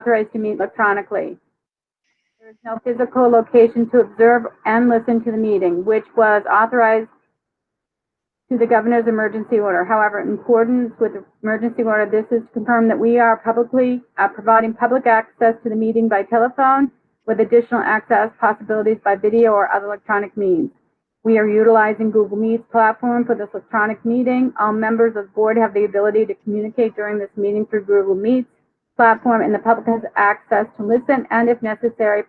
authorized to meet electronically. There is no physical location to observe and listen to the meeting, which was authorized to the governor's emergency order. However, in accordance with the emergency order, this is to confirm that we are publicly providing public access to the meeting by telephone with additional access possibilities by video or other electronic means. We are utilizing Google Meet's platform for this electronic meeting. All members of the board have the ability to communicate during this meeting through Google Meet's platform, and the public has access to listen and, if necessary,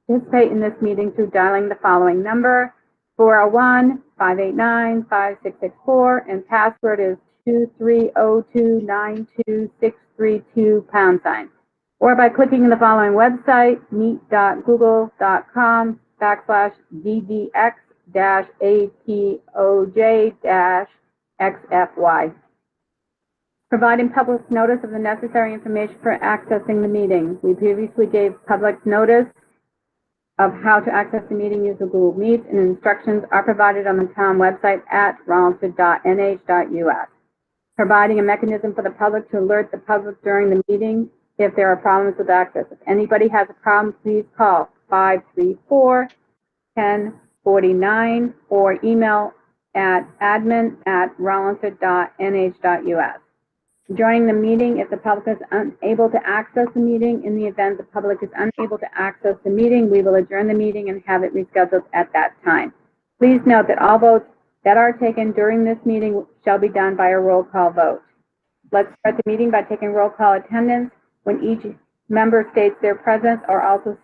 participate in this meeting through dialing the following number: 401-589-5664, and password is 230292632 #, or by clicking the following website, meet.google.com/ddx-apoj-xfy. Providing public notice of the necessary information for accessing the meeting. We previously gave public notice of how to access the meeting using Google Meet, and instructions are provided on the town website at rollinsford.nh.us. Providing a mechanism for the public to alert the public during the meeting if there are problems with access. If anybody has a problem, please call 534-1049 or email at admin@rollinsford.nh.us. Joining the meeting if the public is unable to access the meeting. In the event the public is unable to access the meeting, we will adjourn the meeting and have it rescheduled at that time. Please note that all votes that are taken during this meeting shall be done by a roll call vote. Let's start the meeting by taking roll call attendance. When each member states their presence, also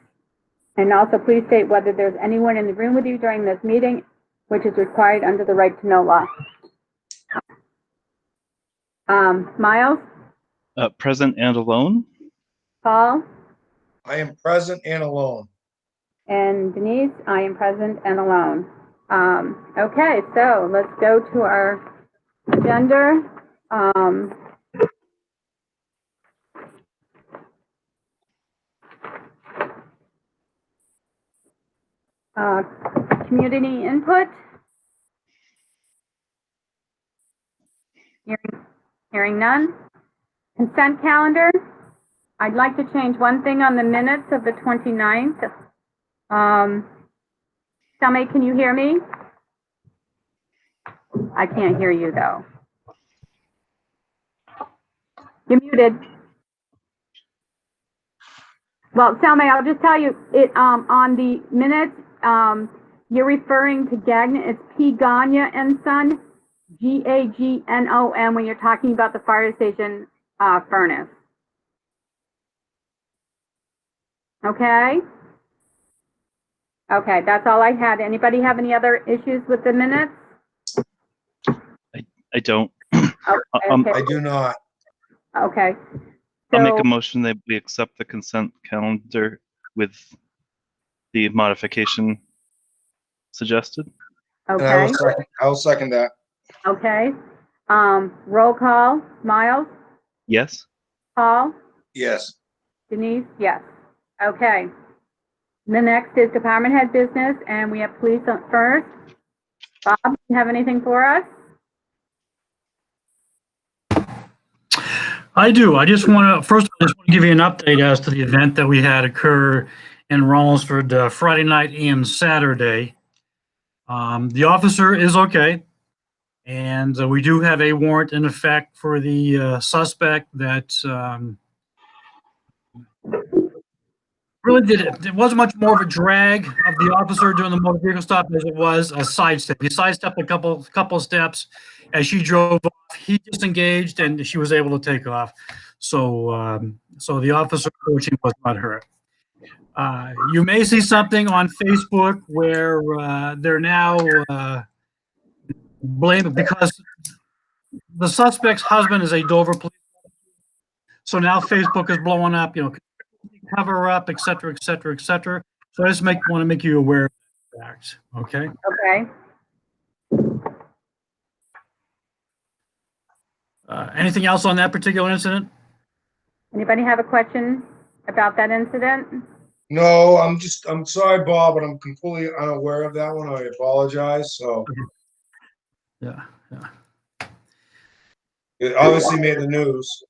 please state whether there's anyone in the room with you during this meeting, which is required under the right to know law. Miles? Present and alone. Paul? I am present and alone. And Denise? I am present and alone. Okay, so let's go to our agenda. Community input. Hearing none. Consent calendar. I'd like to change one thing on the minutes of the 29th. Tommy, can you hear me? I can't hear you though. You're muted. Well, Salme, I'll just tell you, on the minutes, you're referring to Gagnon. It's P. Gagnon and Son, Gagnon, when you're talking about the fire station furnace. Okay? Okay, that's all I had. Anybody have any other issues with the minutes? I don't. Okay. I do not. Okay. I'll make So- a motion that we accept the consent calendar with the modification suggested. And Okay. I will second that. Okay. Roll call. Miles? Yes. Paul? Yes. Denise? Yes. Okay. The next is department head business, and we have police first. Bob, you have anything for us? I do. I just want to give you an update as to the event that we had occur in Rollinsford Friday night and Saturday. The officer is okay, and we do have a warrant in effect for the suspect that really did it. It wasn't much more of a drag of the officer during the motor vehicle stop as it was a sidestep. He sidestepped a couple steps as she drove off. He disengaged and she was able to take off. So, so the officer, fortunately, was not hurt. You may see something on Facebook where they're now blaming, because the suspect's husband is a Dover police officer. So now Facebook is blowing up, cover up, et cetera, et cetera, et cetera. So I just want to make you aware of that fact. Okay. Okay. Anything else on that particular incident? Anybody have a question about that incident? No, I'm sorry, Bob, but I'm completely unaware of that one. I apologize. So Yeah. it obviously made the news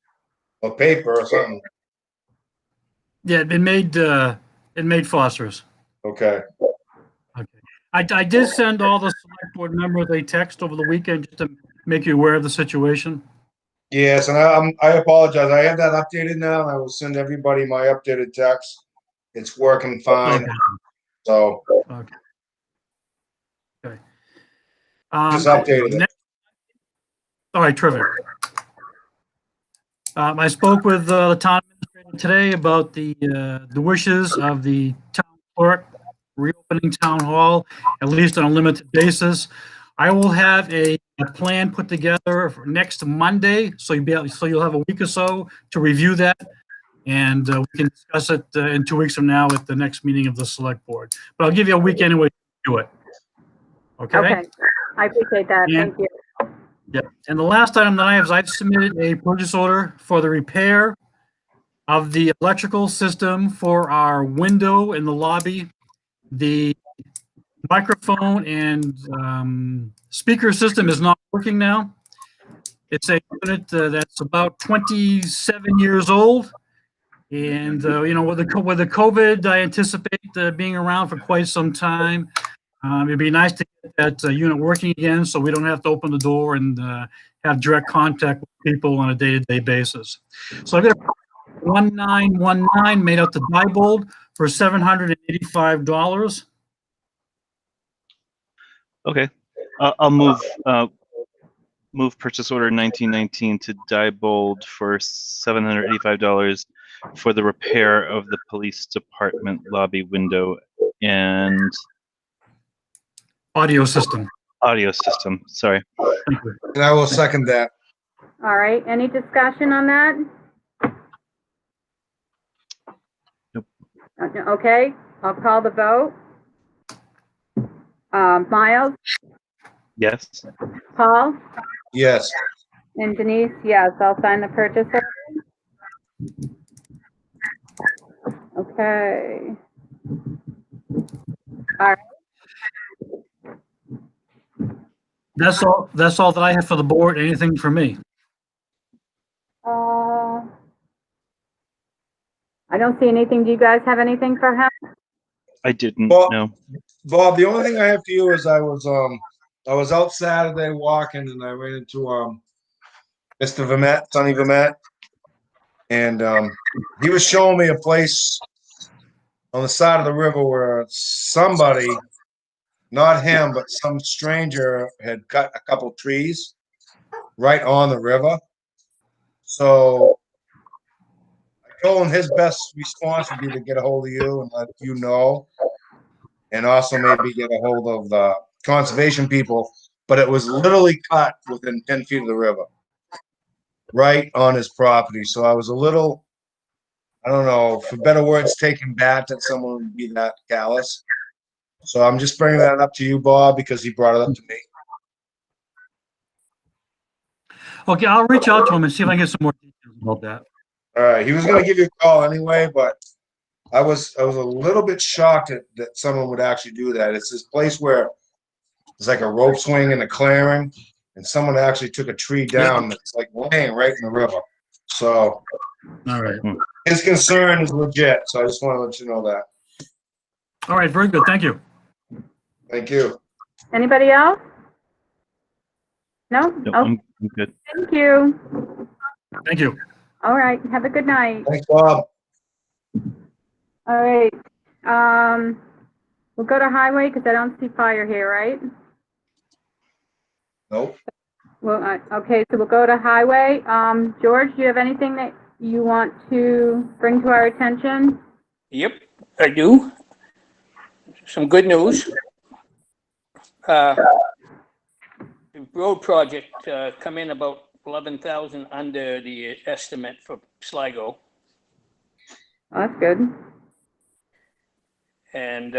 or paper or something. Yeah, it made Foster's. Okay. Okay. I did send all the select board members a text over the weekend just to make you aware of the situation. Yes, and I apologize. I have that updated now, and I will send everybody my updated text. It's working fine. Okay. So Okay. Okay. just updated it. All right, terrific. I spoke with the town administrator today about the wishes of the town clerk reopening town hall, at least on a limited basis. I will have a plan put together for next Monday, so you'll have a week or so to review that. And we can discuss it in 2 weeks from now at the next meeting of the select board. But I'll give you a week anyway to do it. Okay? Okay, I appreciate that. Yeah. Thank you. Yeah, and the last item that I have is I've submitted a purchase order for the repair of the electrical system for our window in the lobby. The microphone and speaker system is not working now. It's a unit that's about 27 years old. And, with the COVID, I anticipate being around for quite some time. It'd be nice to get that unit working again so we don't have to open the door and have direct contact with people on a day-to-day basis. So I've got 1919 made out to Diebold for $785. Okay. I'll move purchase order 1919 to Diebold for $785 for the repair of the police department lobby window and Audio system. audio system. Sorry. Thank you. And I will second that. All right, any discussion on that? Nope. Okay, I'll call the vote. Miles, Yes. Paul, Yes. and Denise, yes, I'll sign the purchase order. Okay. That's all that I have for the board. Anything for me? I don't see anything. Do you guys have anything for him? I didn't. Well- No. Bob, the only thing I have for you is I was out Saturday walking and I ran into Mr. Vermette, Sonny Vermette. And he was showing me a place on the side of the river where somebody, not him, but some stranger had cut a couple trees right on the river. So I told him his best response would be to get a hold of you and let you know. And also maybe get a hold of the conservation people, but it was literally cut within 10 feet of the river, right on his property. So I was a little, I don't know, for better words, taken back that someone would be that callous. So I'm just bringing that up to you, Bob, because he brought it up to me. Okay, I'll reach out to him and see if I can get some more details about that. All right, he was gonna give you a call anyway, but I was a little bit shocked that someone would actually do that. It's this place where it's like a rope swing in a clearing, and someone actually took a tree down that's like laying right in the river. So All right. his concern is legit. So I just want to let you know that. All right, very good. Thank you. Thank you. Anybody else? No? No, Oh, I'm good. thank you. Thank you. All right, have a good night. Thanks, Bob. All right, we'll go to highway because I don't see fire here, right? Nope. Well, okay, so we'll go to highway. George, do you have anything that you want to bring to our attention? Yep, I do. Some good news. The road project come in about 11,000 under the estimate for Sligo. Oh, that's good. And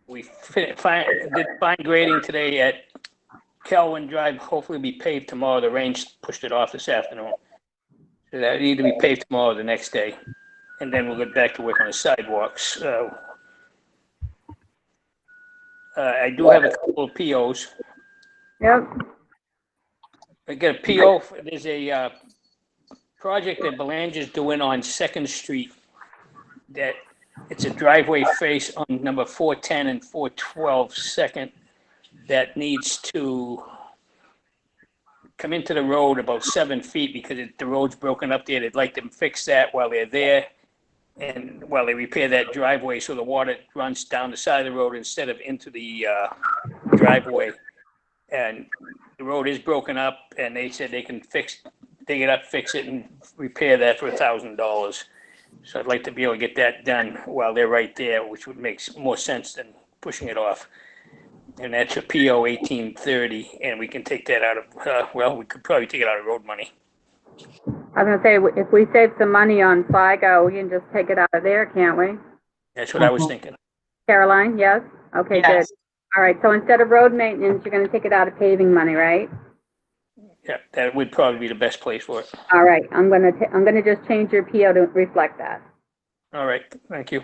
we did fine grading today at Kelwin Drive. Hopefully be paved tomorrow. The rain pushed it off this afternoon. So that need to be paved tomorrow or the next day. And then we'll get back to work on the sidewalks. I do have a couple of POs. Yep, I get a PO, there's a project that Belanger's doing on Second Street, that it's a driveway face on number 410 and 412 Second that needs to come into the road about 7 feet because the road's broken up there. They'd like to fix that while they're there and while they repair that driveway so the water runs down the side of the road instead of into the driveway. And the road is broken up and they said they can dig it up, fix it and repair that for $1,000. So I'd like to be able to get that done while they're right there, which would make more sense than pushing it off. And that's a PO 1830, and we can take that out of, well, we could probably take it out of road money. I was gonna say, if we save some money on FIGO, we can just take it out of there, can't we? That's what I was thinking. Caroline, yes? Okay, good. Yes. All right, so instead of road maintenance, you're gonna take it out of paving money, right? Yeah, that would probably be the best place for it. All right, I'm gonna just change your PO to reflect that. All right, thank you.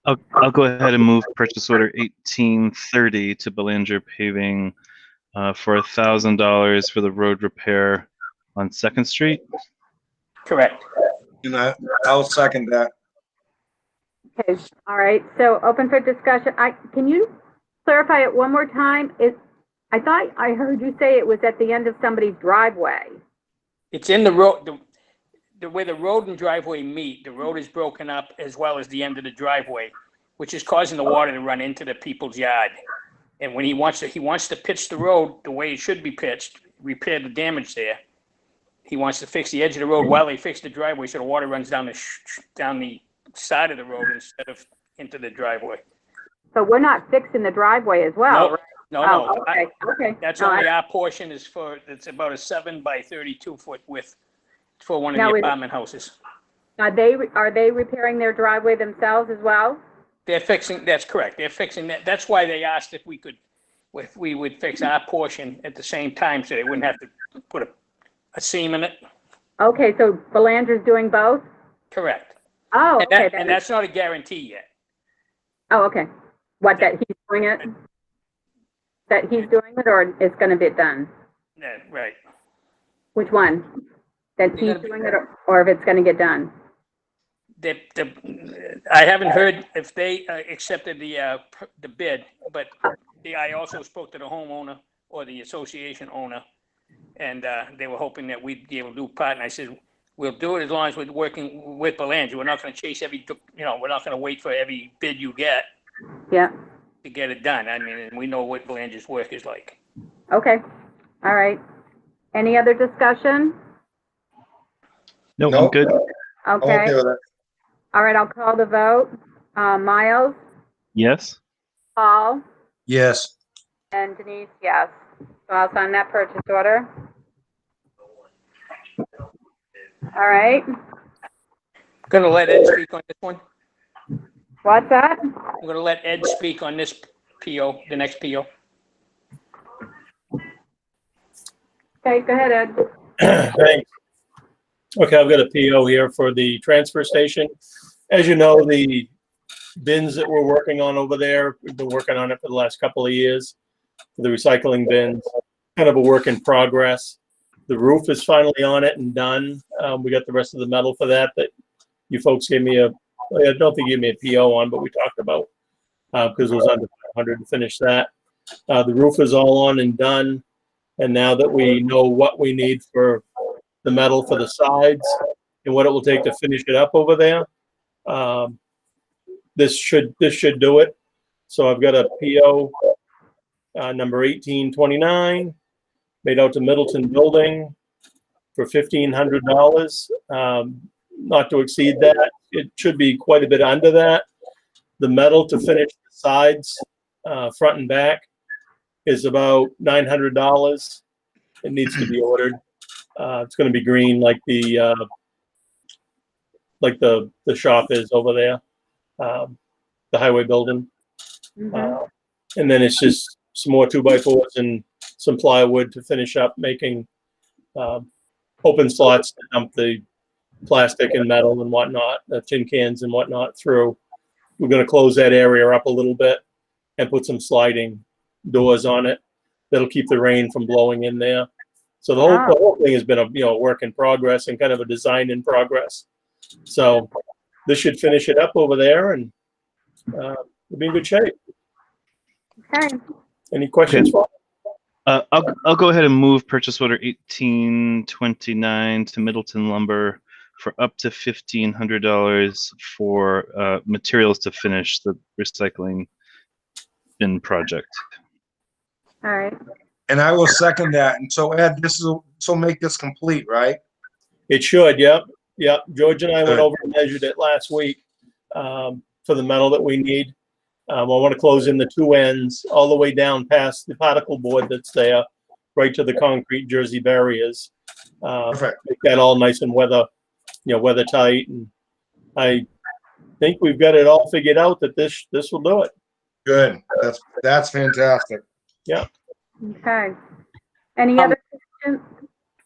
I'll go ahead and move purchase order 1830 to Belanger Paving for $1,000 for the road repair on Second Street. Correct. And I'll second that. Okay, all right, so open for discussion. Can you clarify it one more time? I thought I heard you say it was at the end of somebody's driveway. It's in the road, the way the road and driveway meet, the road is broken up as well as the end of the driveway, which is causing the water to run into the people's yard. And when he wants to pitch the road the way it should be pitched, repair the damage there. He wants to fix the edge of the road while they fix the driveway so the water runs down the side of the road instead of into the driveway. So we're not fixing the driveway as well, right? No. Oh, okay. That's No, only our portion it's about a 7 by 32 foot width for one of Now the is- apartment houses. Are they repairing their driveway themselves as well? They're fixing, that's correct. They're fixing that. That's why they asked if we would fix our portion at the same time so they wouldn't have to put a seam in it. Okay, so Belanger's doing both? Correct. Oh, okay. And that's not a guarantee yet. Oh, okay. What, that he's doing it? That he's doing it, or it's gonna be done? Yeah, right. Which one? That he's doing it, or if it's gonna get done? I haven't heard if they accepted the bid, but I also spoke to the homeowner or the association owner, and they were hoping that we'd be able to do part. And I said, we'll do it as long as we're working with Belanger. We're not going to chase we're not going to wait for every bid you get Yeah, to get it done. I mean, and we know what Belanger's work is like. okay. All right. Any other discussion? No, I'm Nope. good. I'm Okay. okay with it. All right, I'll call the vote. Miles, Yes. Paul, Yes. and Denise, yes. So I'll sign that purchase order. All right. Going to let Ed speak on this one. What's that? I'm going to let Ed speak on this PO, the next PO. Okay, go ahead, Ed. Thanks. Okay, I've got a PO here for the transfer station. As you know, the bins that we're working on over there, we've been working on it for the last couple of years, for the recycling bins, kind of a work in progress. The roof is finally on it and done. We got the rest of the metal for that you folks gave me I don't think you gave me a PO on, but we talked about, because it was under 500 to finish that. The roof is all on and done. And now that we know what we need for the metal for the sides and what it will take to finish it up over there, this should do it. So I've got a PO number 1829 made out to Middleton Building for $1,500, not to exceed that. It should be quite a bit under that. The metal to finish the sides, front and back, is about $900. It needs to be ordered. It's going to be green like the shop is over there, the highway building. Mhm. And then it's just some more 2x4s and some plywood to finish up making open slots to dump the plastic and metal and whatnot, the tin cans and whatnot through. We're going to close that area up a little bit and put some sliding doors on it that'll keep the rain from blowing in there. So the whole thing has been a work in progress and kind of a design in progress. So this should finish it up over there, and we'll be in good shape. Okay. Any questions? Okay. I'll go ahead and move purchase order 1829 to Middleton Lumber for up to $1,500 for materials to finish the recycling bin project. All right. And I will second that. And so Ed, so make this complete, right? It should, yep. George and I went Good. over and measured it last week for the metal that we need. I want to close in the two ends all the way down past the particle board that's there, right to the concrete Jersey barriers. Perfect. Make that all nice and weather tight. And I think we've got it all figured out that this will do it. Good. That's fantastic. Okay. Any other questions?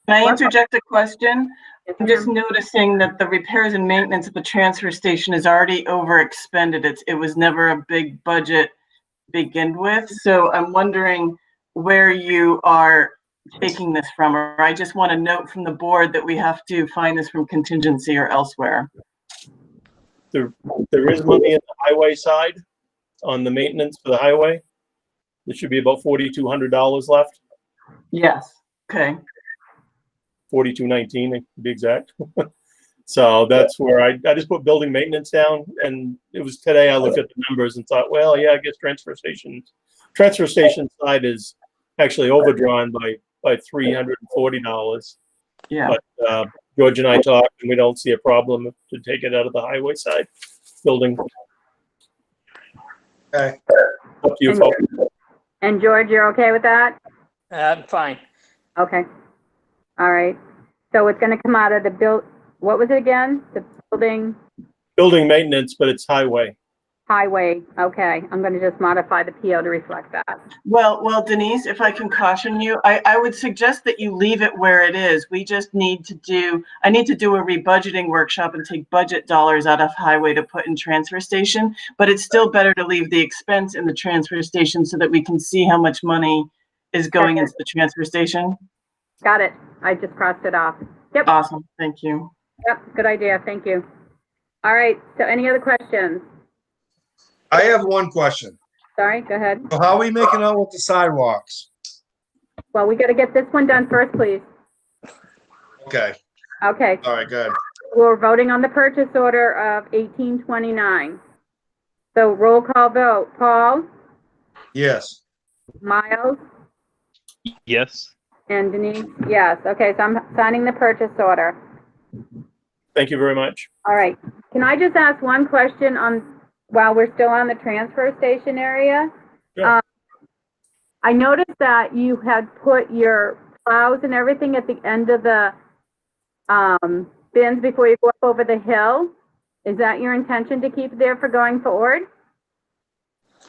Can I interject a question? Yes, I'm just noticing that the repairs and maintenance at the transfer station is already overexpended. It was never a big budget to begin with. So I'm wondering where you are taking this from, or I just want to note from the board that we have to find this from contingency or elsewhere. There is money in the highway side on the maintenance for the highway. There should be about $4,200 left. Yes. Okay. 4219 to be exact. So that's where I just put building maintenance down, and it was today I looked at the numbers and thought, well, yeah, I guess transfer station side is actually overdrawn by $340. Yeah. But George and I talked, and we don't see a problem to take it out of the highway side building. Okay. Up to you, folks. And George, you're okay with that? Fine. Okay. All right. So it's going to come out of the what was it again? The Building maintenance, but it's highway. highway. Okay. I'm going to just modify the PO to reflect that. Well, Denise, if I can caution you, I would suggest that you leave it where it is. We just I need to do a rebudgeting workshop and take budget dollars out of highway to put in transfer station, but it's still better to leave the expense in the transfer station so that we can see how much money is going into the transfer station. Got it. I just crossed it off. Yep. Awesome. Thank you. Yep. Good idea. Thank you. All right. So any other questions? I have one question. Sorry. Go ahead. So how are we making out with the sidewalks? Well, we got to get this one done first, please. Okay. Okay. All right, good. We're voting on the purchase order of 1829. So roll call vote. Paul, Yes. Miles, Yes. and Denise. Yes. Okay. So I'm signing the purchase order. Thank you very much. All right. Can I just ask one question while we're still on the transfer station area? Sure. I noticed that you had put your plows and everything at the end of the bins before you go up over the hill. Is that your intention to keep there for going forward?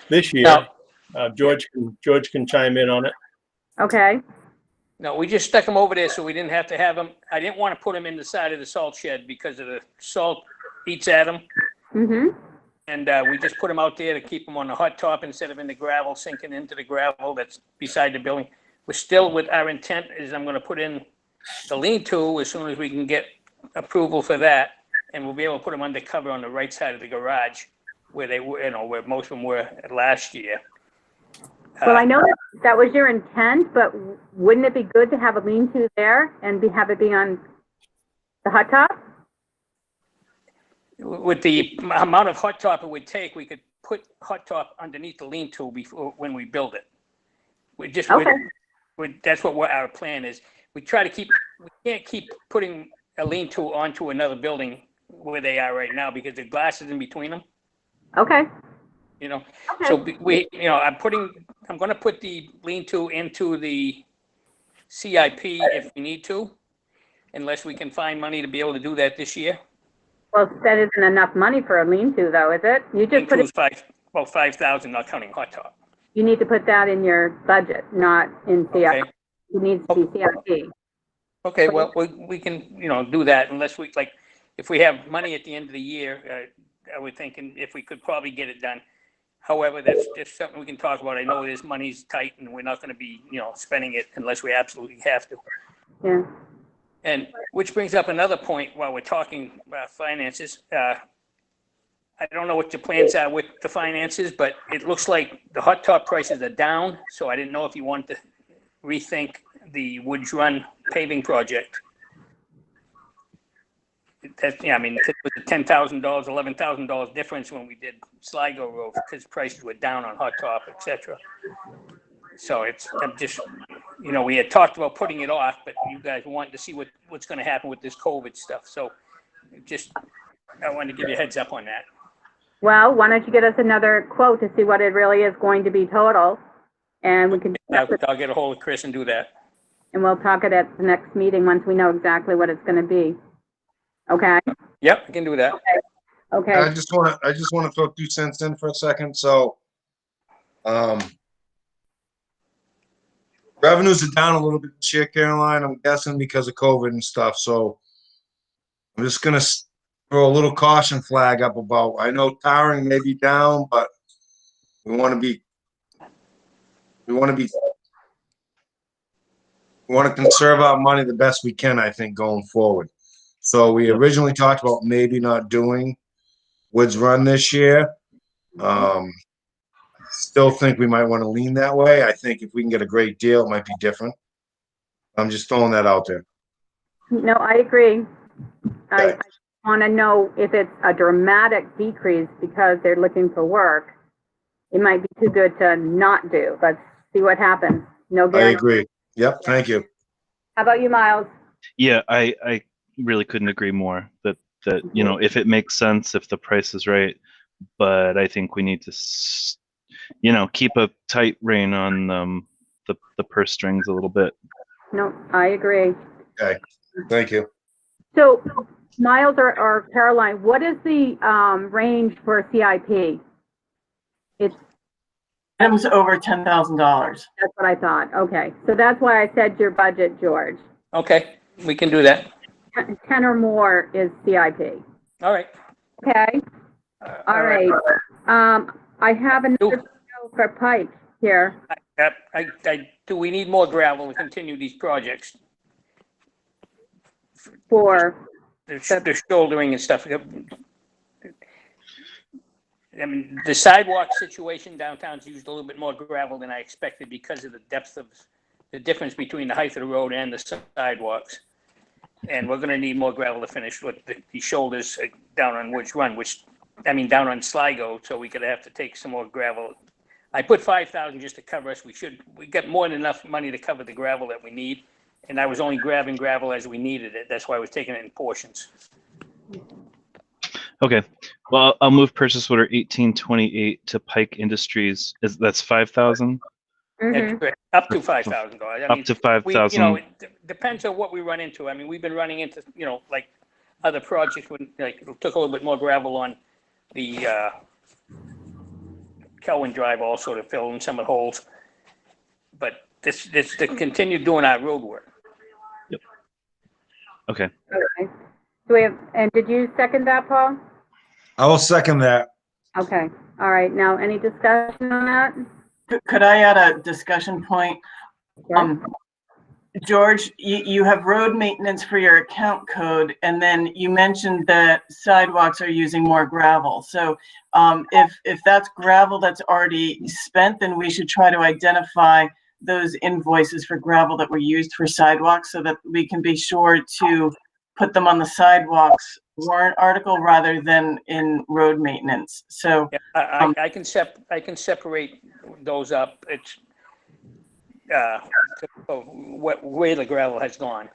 This year, George can chime in on it. Okay. No, we just stuck them over there so we didn't have to have them. I didn't want to put them in the side of the salt shed because of the salt eats at them. Mm-hmm. And we just put them out there to keep them on the hot top instead of in the gravel, sinking into the gravel that's beside the building. We're still with our intent is I'm going to put in the lean-to as soon as we can get approval for that. And we'll be able to put them under cover on the right side of the garage where they were, where most of them were last year. Well, I know that was your intent, but wouldn't it be good to have a lean-to there and have it be on the hot top? With the amount of hot top it would take, we could put hot top underneath the lean-to before when we build it. That's what our plan is. We can't keep putting a lean-to onto another building where they are right now because the glass is in between them. Okay. Okay. So I'm going to put the lean-to into the CIP if we need to, unless we can find money to be able to do that this year. Well, that isn't enough money for a lean-to, though, is it? You just put it. About $5,000, not counting hot top. You need to put that in your budget, not in CIP. Okay. It needs to be CIP. Okay. Well, we can do that unless if we have money at the end of the year. I would think, if we could probably get it done. However, that's just something we can talk about. I know this money's tight and we're not going to be, spending it unless we absolutely have to. Yeah. And which brings up another point while we're talking about finances. I don't know what your plans are with the finances, but it looks like the hot top prices are down. So I didn't know if you wanted to rethink the Woods Run paving project. That, yeah, I mean, it was a $10,000, $11,000 difference when we did Sligo Road because prices were down on hot top, etc. So I'm just, we had talked about putting it off, but you guys wanted to see what's going to happen with this COVID stuff. So I wanted to give you a heads up on that. Well, why don't you get us another quote to see what it really is going to be total? And we can, I'll get a hold of Chris and do that. and we'll talk it at the next meeting once we know exactly what it's going to be. Okay? Yep, I can do that. Okay. I just want to throw 2 cents in for a second. So, revenues are down a little bit this year, Caroline. I'm guessing because of COVID and stuff. So, I'm just gonna throw a little caution flag up about. I know tarring may be down, but we want to conserve our money the best we can, I think, going forward. So we originally talked about maybe not doing Woods Run this year. Still think we might want to lean that way. I think if we can get a great deal, it might be different. I'm just throwing that out there. No, I agree. I Okay. want to know if it's a dramatic decrease because they're looking for work. It might be too good to not do. Let's see what happens. No I guarantee. agree. Yep. Thank you. How about you, Miles? Yeah, I really couldn't agree more that if it makes sense, if the price is right, but I think we need to keep a tight rein on the purse strings a little bit. No, I agree. Okay. Thank you. So, Miles or Caroline, what is the range for CIP? Items over $10,000. That's what I thought. Okay, so that's why I said your budget, George. Okay, we can do that. 10 or more is CIP. All right. Okay. All right. I have another PO for Pike here. Do we need more gravel to continue these projects? For The shouldering and stuff. I mean, the sidewalk situation downtown's used a little bit more gravel than I expected because of the depth of the difference between the height of the road and the sidewalks. And we're gonna need more gravel to finish with the shoulders down on Woods Run, down on Sligo, so we could have to take some more gravel. I put 5,000 just to cover us. We got more than enough money to cover the gravel that we need. And I was only grabbing gravel as we needed it. That's why I was taking it in portions. Okay, well, I'll move purchase order 1828 to Pike Industries. That's 5,000. Mhm. That's up to $5,000. Up to 5,000. It depends on what we run into. I mean, we've been running into, like other projects when, like, it took a little bit more gravel on the Kelwin Drive also to fill in some of the holes. But this to continue doing our road work. Okay. Okay. Do we have, and did you second that, Paul? I will second that. Okay. All right. Now, any discussion on that? Could I add a discussion point? Sure. George, you have road maintenance for your account code, and then you mentioned that sidewalks are using more gravel. So if that's gravel that's already spent, then we should try to identify those invoices for gravel that were used for sidewalks so that we can be sure to put them on the sidewalks warrant article rather than in road maintenance. So Yeah, I can separate those up. It's where the gravel has gone.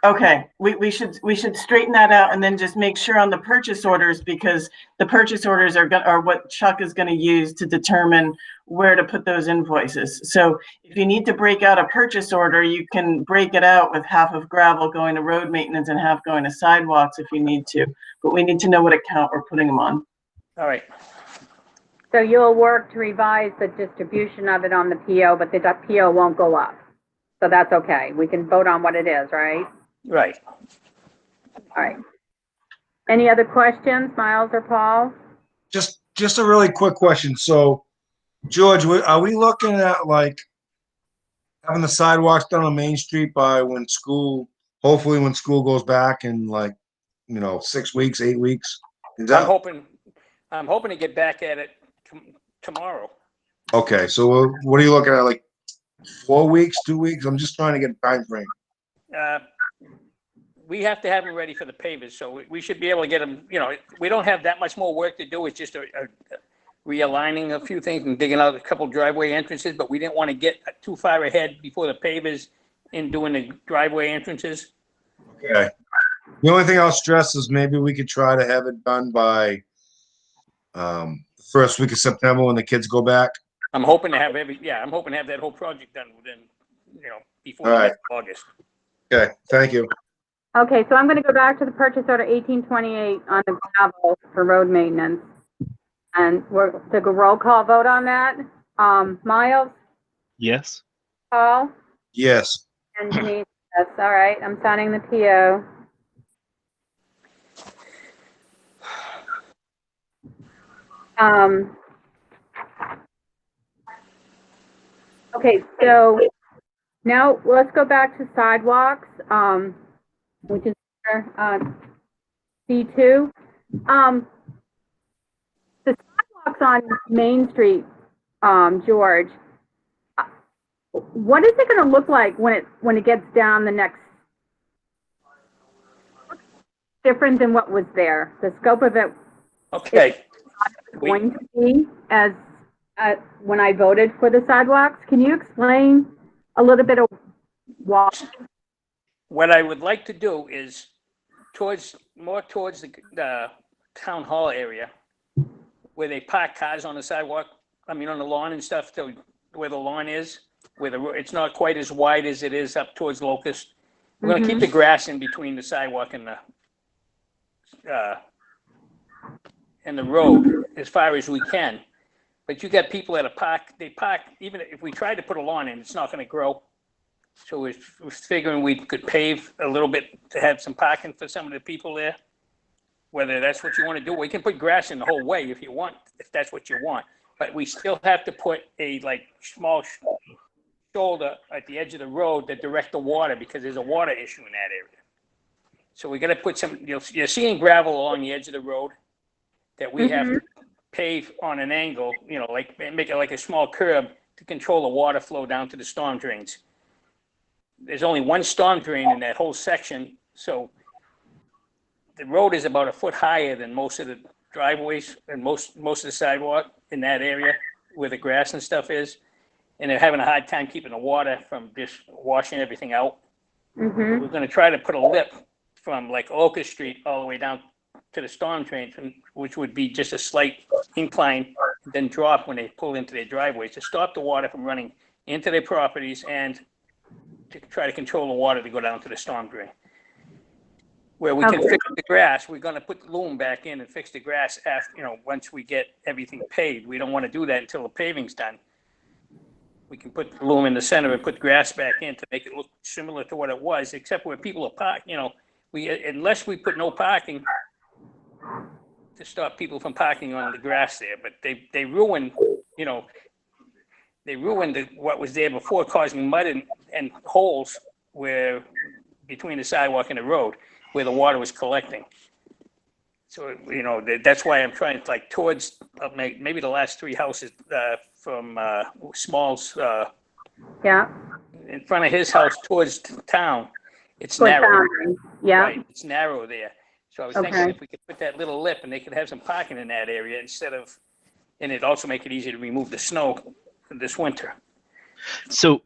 okay, we should straighten that out and then just make sure on the purchase orders, because the purchase orders are what Chuck is going to use to determine where to put those invoices. So if you need to break out a purchase order, you can break it out with half of gravel going to road maintenance and half going to sidewalks if you need to. But we need to know what account we're putting them on. All right. So you'll work to revise the distribution of it on the PO, but the PO won't go up. So that's okay. We can vote on what it is, right? Right. All right. Any other questions, Miles or Paul? Just a really quick question. So, George, are we looking at like having the sidewalks done on Main Street by hopefully when school goes back in 6 weeks, 8 weeks. Is I'm that hoping to get back at it tomorrow. okay? So what are you looking at? Like 4 weeks, 2 weeks? I'm just trying to get a time frame. We have to have them ready for the pavers, so we should be able to get them, we don't have that much more work to do. It's just a realigning a few things and digging out a couple driveway entrances, but we didn't want to get too far ahead before the pavers in doing the driveway entrances. Okay. The only thing I'll stress is maybe we could try to have it done by the first week of September when the kids go back. I'm hoping to have that whole project done within, before All the right. next August. Okay, thank you. Okay, so I'm gonna go back to the purchase order 1828 on the gravel for road maintenance. And we're, take a roll call vote on that. Miles, Yes. Paul, Yes. and Denise, yes, all right, I'm signing the PO. Okay, so now let's go back to sidewalks, which is C2. The sidewalks on Main Street, George, what is it going to look like when it gets down the next? Different than what was there. The scope of it Okay. going to be as when I voted for the sidewalks. Can you explain a little bit of why? What I would like to do is more towards the town hall area where they park cars on the sidewalk, on the lawn and stuff, to where the lawn is, it's not quite as wide as it is up towards Locust. We're gonna keep the grass in between the sidewalk and the road as far as we can. But you got people that they park, even if we tried to put a lawn in, it's not gonna grow. So we're figuring we could pave a little bit to have some parking for some of the people there. Whether that's what you want to do, we can put grass in the whole way if that's what you want. But we still have to put a small shoulder at the edge of the road to direct the water because there's a water issue in that area. So we got to put you're seeing gravel along the edge of the road that we have to pave on an angle, make it like a small curb to control the water flow down to the storm drains. There's only one storm drain in that whole section, so the road is about a foot higher than most of the driveways and most of the sidewalk in that area where the grass and stuff is. And they're having a hard time keeping the water from just washing everything out. We're going to try to put a lip from Locust Street all the way down to the storm drain, which would be just a slight incline, then drop when they pull into their driveways to stop the water from running into their properties and to try to control the water to go down to the storm drain. Where we can fix the grass, we're gonna put the loom back in and fix the grass after, once we get everything paved. We don't wanna do that until the paving's done. We can put the loom in the center and put grass back in to make it look similar to what it was, except where people are parked, unless we put no parking to stop people from parking on the grass there, but they ruined, what was there before, causing mud and holes between the sidewalk and the road, where the water was collecting. So, that's why I'm trying to towards maybe the last three houses from Small's in front of his house towards town. It's narrow. Yeah. Right, it's narrow there. So I was thinking if we could put that little lip and they could have some parking in that area and it'd also make it easier to remove the snow this winter. So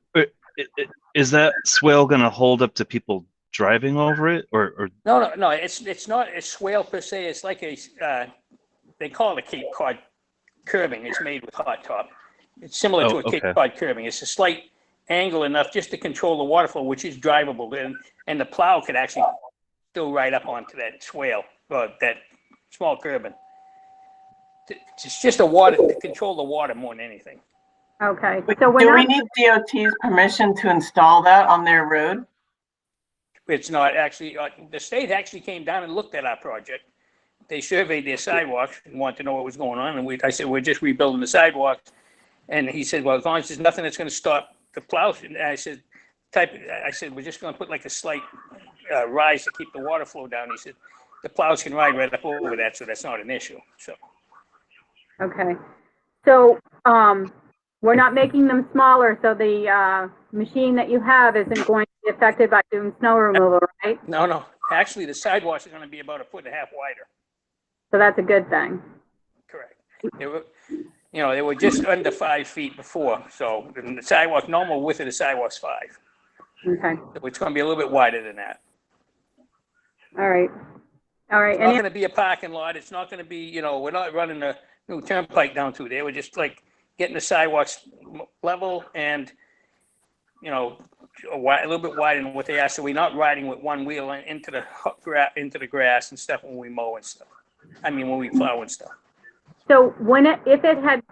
is that swale going to hold up to people driving over it or? No. It's not a swale per se. It's like they call it a Cape Cod curbing. It's made with hot top. It's similar to a Cape Cod curbing. It's a slight angle enough just to control the water flow, which is drivable. And the plow could actually still ride up onto that swale or that small curbing. It's just to control the water more than anything. Okay. So do we need DOT's permission to install that on their road? It's not actually, the state actually came down and looked at our project. They surveyed their sidewalks and wanted to know what was going on. And I said, we're just rebuilding the sidewalks. And he said, well, as long as there's nothing that's going to stop the plows, and I said, I said, we're just gonna put like a slight rise to keep the water flow down. He said, the plows can ride right up over that, so that's not an issue, so. Okay. So, we're not making them smaller, so the, machine that you have isn't going to be affected by doing snow removal, right? No, actually, the sidewalks are gonna be about 1.5 feet wider, So that's a good thing. correct. They were, they were just under 5 feet before, so the sidewalk, normal width of the sidewalk's 5. Okay. So it's gonna be a little bit wider than that. All right. All right. It's not Any, gonna be a parking lot, it's not gonna be, we're not running a new turnpike down through there, we're just like getting the sidewalks level and, a little bit wider than what they are, so we're not riding with one wheel into the grass and stuff when we mow and stuff. I mean, when we plow and stuff. so if it had,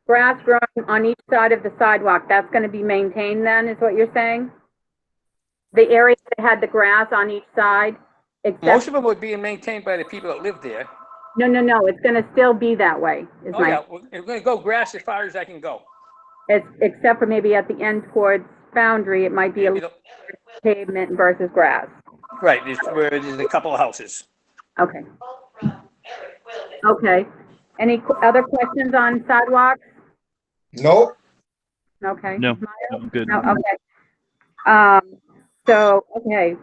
grass growing on each side of the sidewalk, that's gonna be maintained then, is what you're saying? The area that had the grass on each side, Most except, of them were being maintained by the people that live there. no, it's gonna still be that way, is Oh, yeah, we're gonna go grass as far as I can go. except for maybe at the end towards Foundry, it might be a little pavement versus grass. Right, there's a couple of houses. Okay. Okay. Any other questions on sidewalks? Nope. Okay. No, no, good. No, okay. Okay.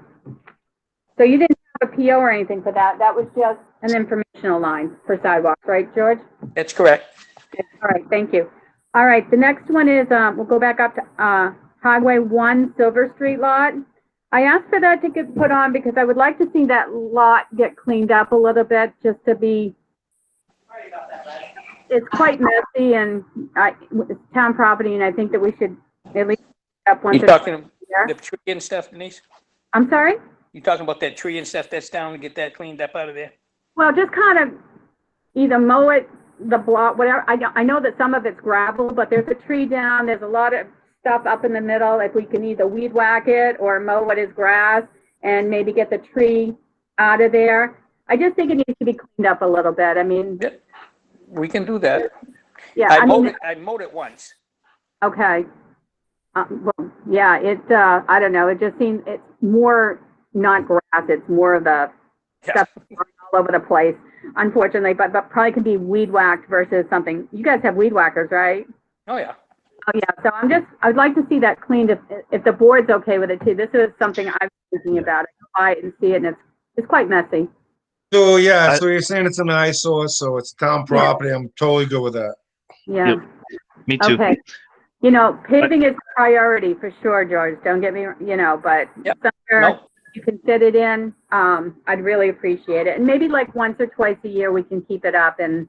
So you didn't have a PO or anything for that? That was just an informational line for sidewalks, right, George? That's correct. All right, thank you. All right, the next one is, we'll go back up to, Highway 1 Silver Street lot. I asked for that to get put on because I would like to see that lot get cleaned up a little bit, just to be, it's quite messy and, it's town property, and I think that we should at least up once You or talking twice a year. the tree and stuff, Denise? I'm sorry? You talking about that tree and stuff that's down, to get that cleaned up out of there? Well, just kind of either mow it, the block, whatever. I know that some of it's gravel, but there's a tree down, there's a lot of stuff up in the middle. If we can either weed whack it or mow what is grass and maybe get the tree out of there. I just think it needs to be cleaned up a little bit. I mean, We can do that. yeah, I mowed it once. okay. Well, yeah, I don't know, it just seems, it's more not grass, it's more of the Yeah. stuff all over the place, unfortunately, but probably could be weed whacked versus something. You guys have weed whackers, right? Oh, yeah. Oh, yeah, so I'd like to see that cleaned if the board's okay with it too. This is something I'm thinking about. I can see it and it's quite messy. So, yeah, so you're saying it's an eyesore, so it's town property. I'm totally good with that. Yeah. Yep. Me too. Okay. Paving is priority for sure, George. Don't get me, but Yep. somewhere No, you can fit it in, I'd really appreciate it. And maybe like once or twice a year, we can keep it up and,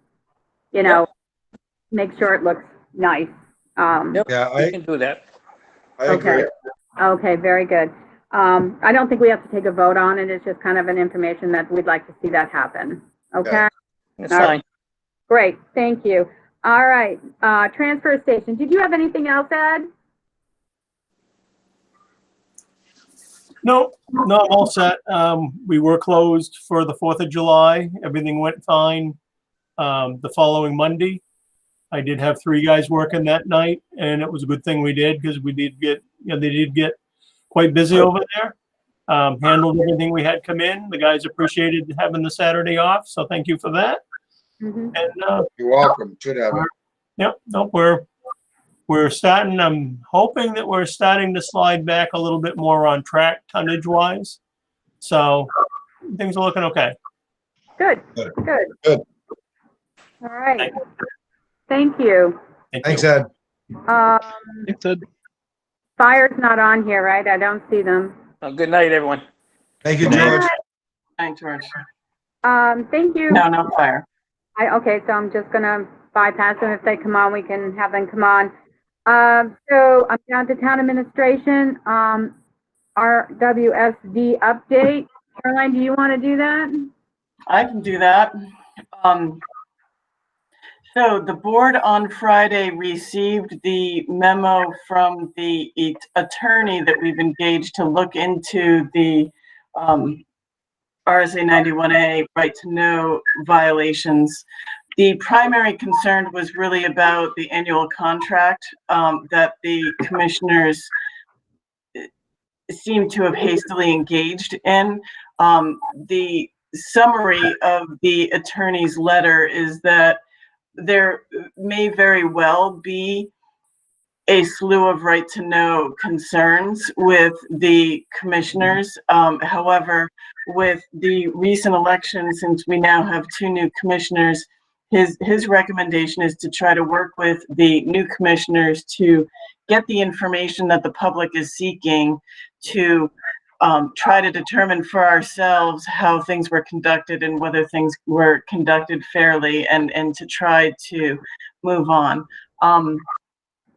make sure it looks nice. Yep. Yeah, we can do that. I agree. Okay, very good. I don't think we have to take a vote on it. It's just kind of an information that we'd like to see that happen. Okay? Yeah. That's All right. fine. Great, thank you. All right, transfer station. Did you have anything else, Ed? No, I'm all set. We were closed for the 4th of July. Everything went fine. The following Monday, I did have 3 guys working that night, and it was a good thing we did because we did get, they did get quite busy over there. Handled everything we had come in. The guys appreciated having the Saturday off, so thank you for that. Mhm. And You're welcome. Should have it. yep, no, we're starting. I'm hoping that we're starting to slide back a little bit more on track tonnage wise. So things are looking okay. Good, Good. good. Good. All right. Thank you. Thanks, Ed. Thanks, Ed. Fire's not on here, right? I don't see them. Well, good night, everyone. Thank you, George. Thanks, George. Thank you. No fire. Okay, so I'm just gonna bypass them. If they come on, we can have them come on. So I'm down to town administration, RWSD update. Caroline, do you want to do that? I can do that. So the board on Friday received the memo from the attorney that we've engaged to look into the RSA 91A right to know violations. The primary concern was really about the annual contract that the commissioners seem to have hastily engaged in. The summary of the attorney's letter is that there may very well be a slew of right to know concerns with the commissioners. However, with the recent election, since we now have 2 new commissioners, his recommendation is to try to work with the new commissioners to get the information that the public is seeking, to try to determine for ourselves how things were conducted and whether things were conducted fairly, and to try to move on.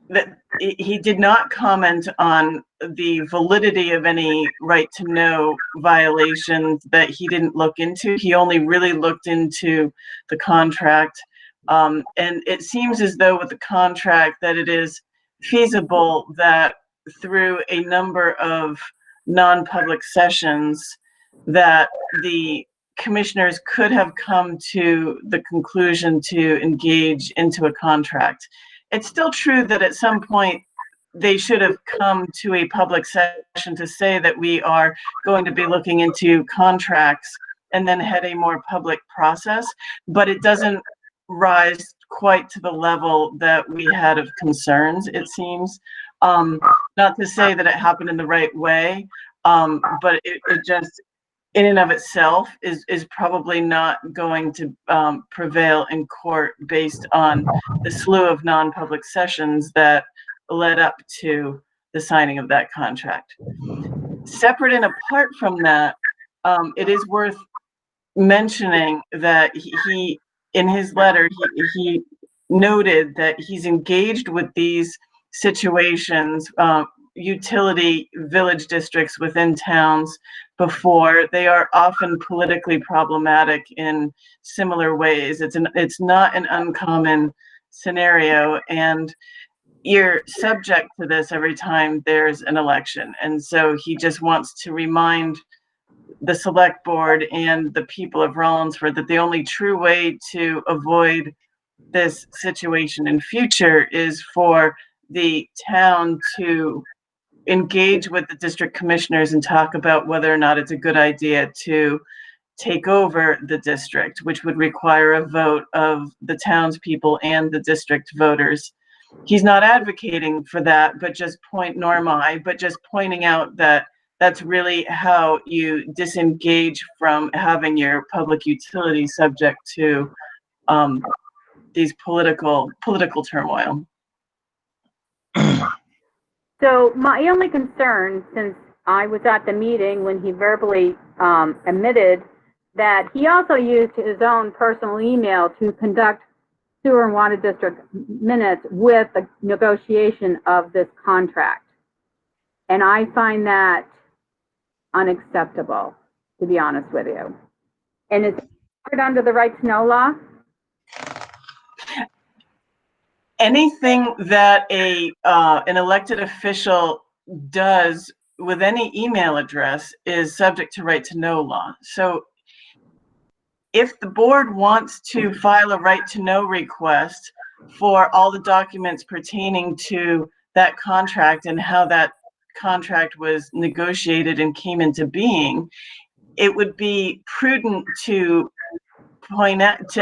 That he did not comment on the validity of any right to know violations that he didn't look into. He only really looked into the contract. And it seems as though with the contract that it is feasible that through a number of non-public sessions that the commissioners could have come to the conclusion to engage into a contract. It's still true that at some point they should have come to a public session to say that we are going to be looking into contracts and then had a more public process, but it doesn't rise quite to the level that we had of concerns, it seems. Not to say that it happened in the right way, but it just, in and of itself, is probably not going to prevail in court based on the slew of non-public sessions that led up to the signing of that contract. Separate and apart from that, it is worth mentioning that he in his letter, he noted that he's engaged with these situations, utility village districts within towns before. They are often politically problematic in similar ways. It's not an uncommon scenario, and you're subject to this every time there's an election. And so he just wants to remind the select board and the people of Rollinsford that the only true way to avoid this situation in future is for the town to engage with the district commissioners and talk about whether or not it's a good idea to take over the district, which would require a vote of the townspeople and the district voters. He's not advocating for that, but just pointing out that that's really how you disengage from having your public utility subject to these political turmoil. So my only concern, since I was at the meeting when he verbally admitted that he also used his own personal email to conduct sewer and water district minutes with the negotiation of this contract. And I find that unacceptable, to be honest with you. And it's covered under the right to know law. Anything that an elected official does with any email address is subject to right to know law. So if the board wants to file a right to know request for all the documents pertaining to that contract and how that contract was negotiated and came into being, it would be prudent to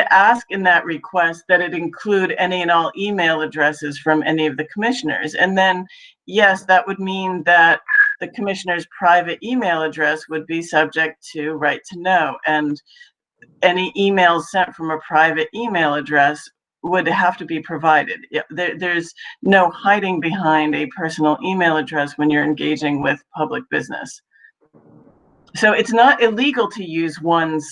ask in that request that it include any and all email addresses from any of the commissioners. And then, yes, that would mean that the commissioner's private email address would be subject to right to know. And any emails sent from a private email address would have to be provided. There's no hiding behind a personal email address when you're engaging with public business. So it's not illegal to use one's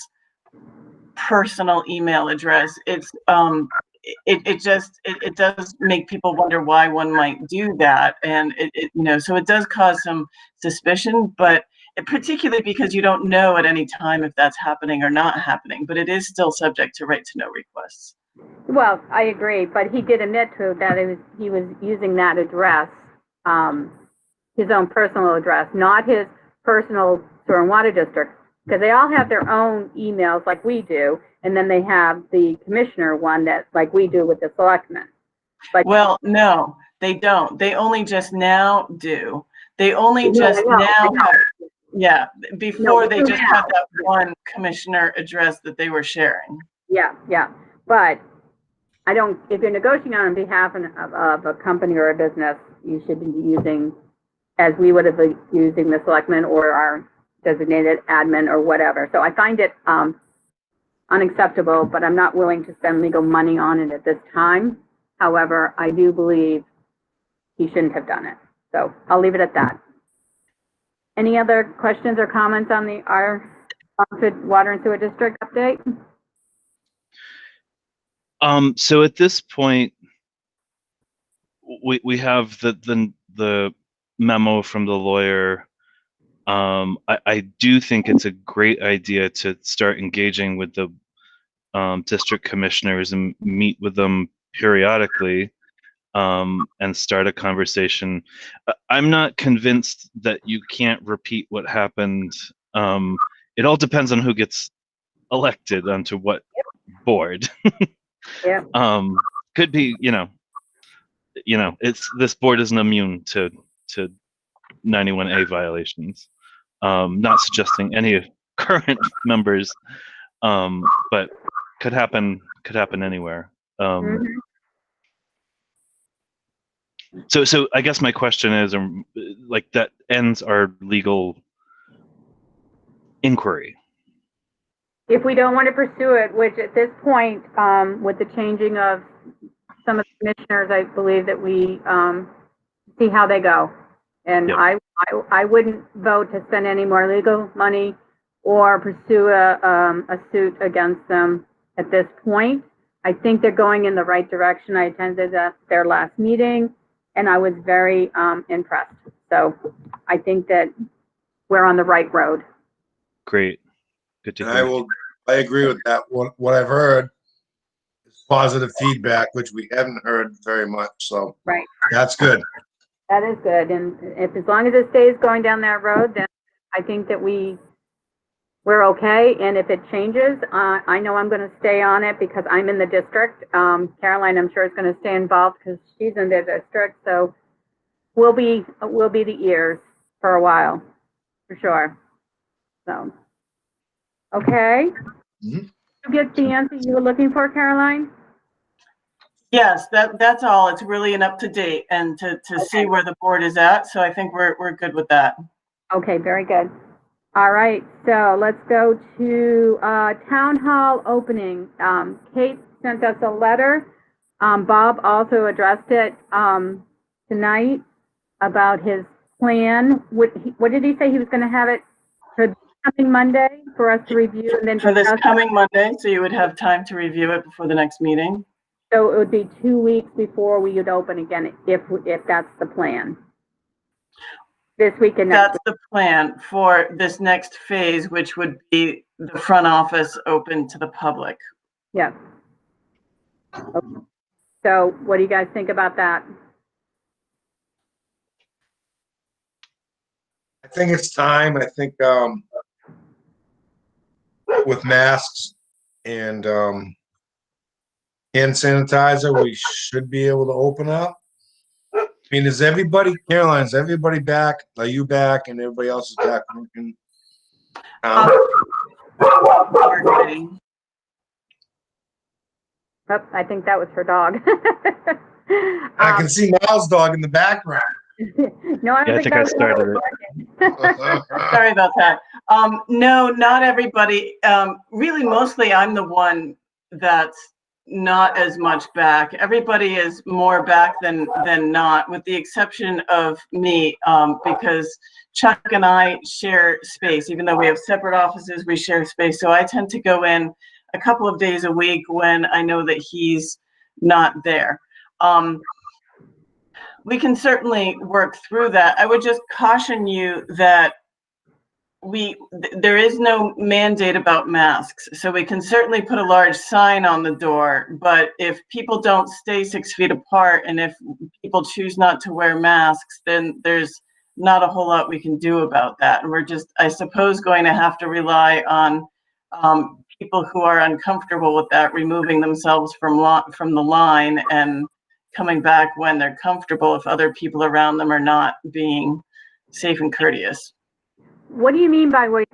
personal email address. It's it does make people wonder why one might do that, and so it does cause some suspicion, but particularly because you don't know at any time if that's happening or not happening, but it is still subject to right to know requests. Well, I agree, but he did admit to that he was using that address, his own personal address, not his personal sewer and water district because they all have their own emails like we do, and then they have the commissioner one that, like we do with the selectmen. Like, Well, no, they don't. They only just now do. They only No, just I know, now I know. have, yeah, before they do just now. had that one commissioner address that they were sharing. yeah, but I don't, if you're negotiating on behalf of a company or a business, you should be using, as we would have been using the selectman or our designated admin or whatever. So I find it unacceptable, but I'm not willing to spend legal money on it at this time. However, I do believe he shouldn't have done it. So I'll leave it at that. Any other questions or comments on the our Water and Sewer District update? So at this point, we have the memo from the lawyer. I do think it's a great idea to start engaging with the district commissioners and meet with them periodically, and start a conversation. I'm not convinced that you can't repeat what happened. It all depends on who gets elected onto what board. Yeah. Could be, it's, this board isn't immune to 91A violations. Not suggesting any current members, but could happen anywhere. So I guess my question is, like, that ends our legal inquiry. If we don't want to pursue it, which at this point, with the changing of some of the commissioners, I believe that we see how they go. And Yep. I wouldn't vote to spend any more legal money or pursue a suit against them at this point. I think they're going in the right direction. I attended their last meeting, and I was very impressed. So I think that we're on the right road. Great. Good to And hear. I agree with that. What I've heard is positive feedback, which we haven't heard very much. So Right. that's good. That is good. And if, as long as it stays going down that road, then I think that we're okay. And if it changes, I know I'm going to stay on it because I'm in the district. Caroline, I'm sure, is going to stay involved because she's in the district. So we'll be the ears for a while, for sure. So, okay. Mhm. You get the answer you were looking for, Caroline? Yes, that's all. It's really an up to date and to see where the board is at. So I think we're good with that. Okay, very good. All right, so let's go to town hall opening. Kate sent us a letter. Bob also addressed it tonight about his plan. What did he say? He was going to have it for this coming Monday for us to review and then For this discuss? coming Monday, so you would have time to review it before the next meeting. So it would be 2 weeks before we would open again, if that's the plan. This week and next That's the plan for this next phase, which would be the front office open to the public. week. Yeah. Okay. So what do you guys think about that? I think it's time. I think with masks and hand sanitizer, we should be able to open up. I mean, is everybody, Caroline, is everybody back? Are you back and everybody else is back working? Marketing. Oh, I think that was her dog. I can see Miles' dog in the background. No, I don't Yeah, I think I that was started it. Sorry about that. No, not everybody. Really, mostly I'm the one that's not as much back. Everybody is more back than not, with the exception of me, because Chuck and I share space. Even though we have separate offices, we share space. So I tend to go in a couple of days a week when I know that he's not there. We can certainly work through that. I would just caution you that there is no mandate about masks, so we can certainly put a large sign on the door, but if people don't stay 6 feet apart and if people choose not to wear masks, then there's not a whole lot we can do about that. And we're just, I suppose, going to have to rely on people who are uncomfortable with that, removing themselves from the line and coming back when they're comfortable if other people around them are not being safe and courteous. What do you mean by where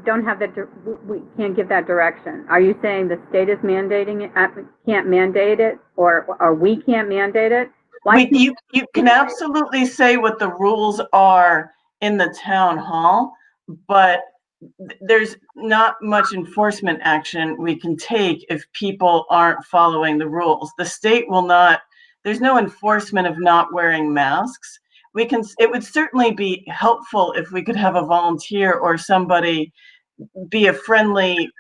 don't have that, we can't give that direction? Are you saying the state is mandating it, can't mandate it, or we can't mandate it? You can absolutely say what the rules are in the town hall, but there's not much enforcement action we can take if people aren't following the rules. The state will not, there's no enforcement of not wearing masks. It would certainly be helpful if we could have a volunteer or somebody be a friendly,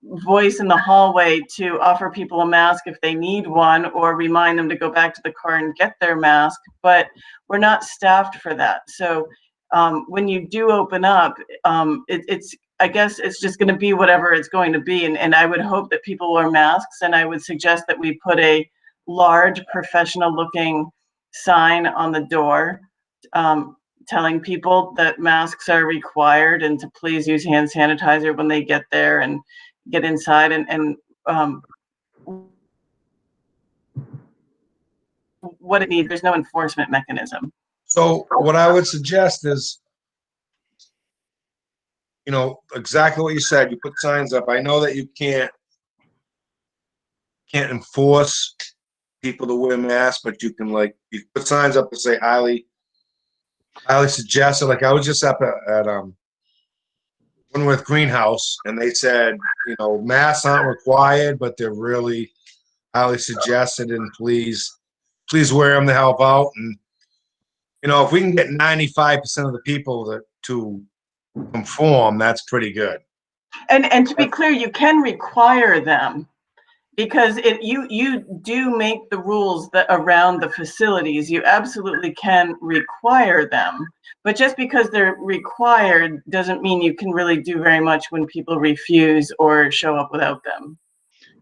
voice in the hallway to offer people a mask if they need one, or remind them to go back to the car and get their mask, but we're not staffed for that. So when you do open up, I guess it's just going to be whatever it's going to be. And I would hope that people wear masks, and I would suggest that we put a large professional looking sign on the door telling people that masks are required and to please use hand sanitizer when they get there and get inside, and what it needs. There's no enforcement mechanism. So what I would suggest is, exactly what you said. You put signs up. I know that you can't enforce people to wear masks, but you can, you put signs up that say highly suggested. Like, I was just up at Winworth Greenhouse, and they said, masks aren't required, but they're really highly suggested, and please wear them to help out. And if we can get 95% of the people to conform, that's pretty good. And to be clear, you can require them, because you do make the rules that around the facilities. You absolutely can require them, but just because they're required doesn't mean you can really do very much when people refuse or show up without them.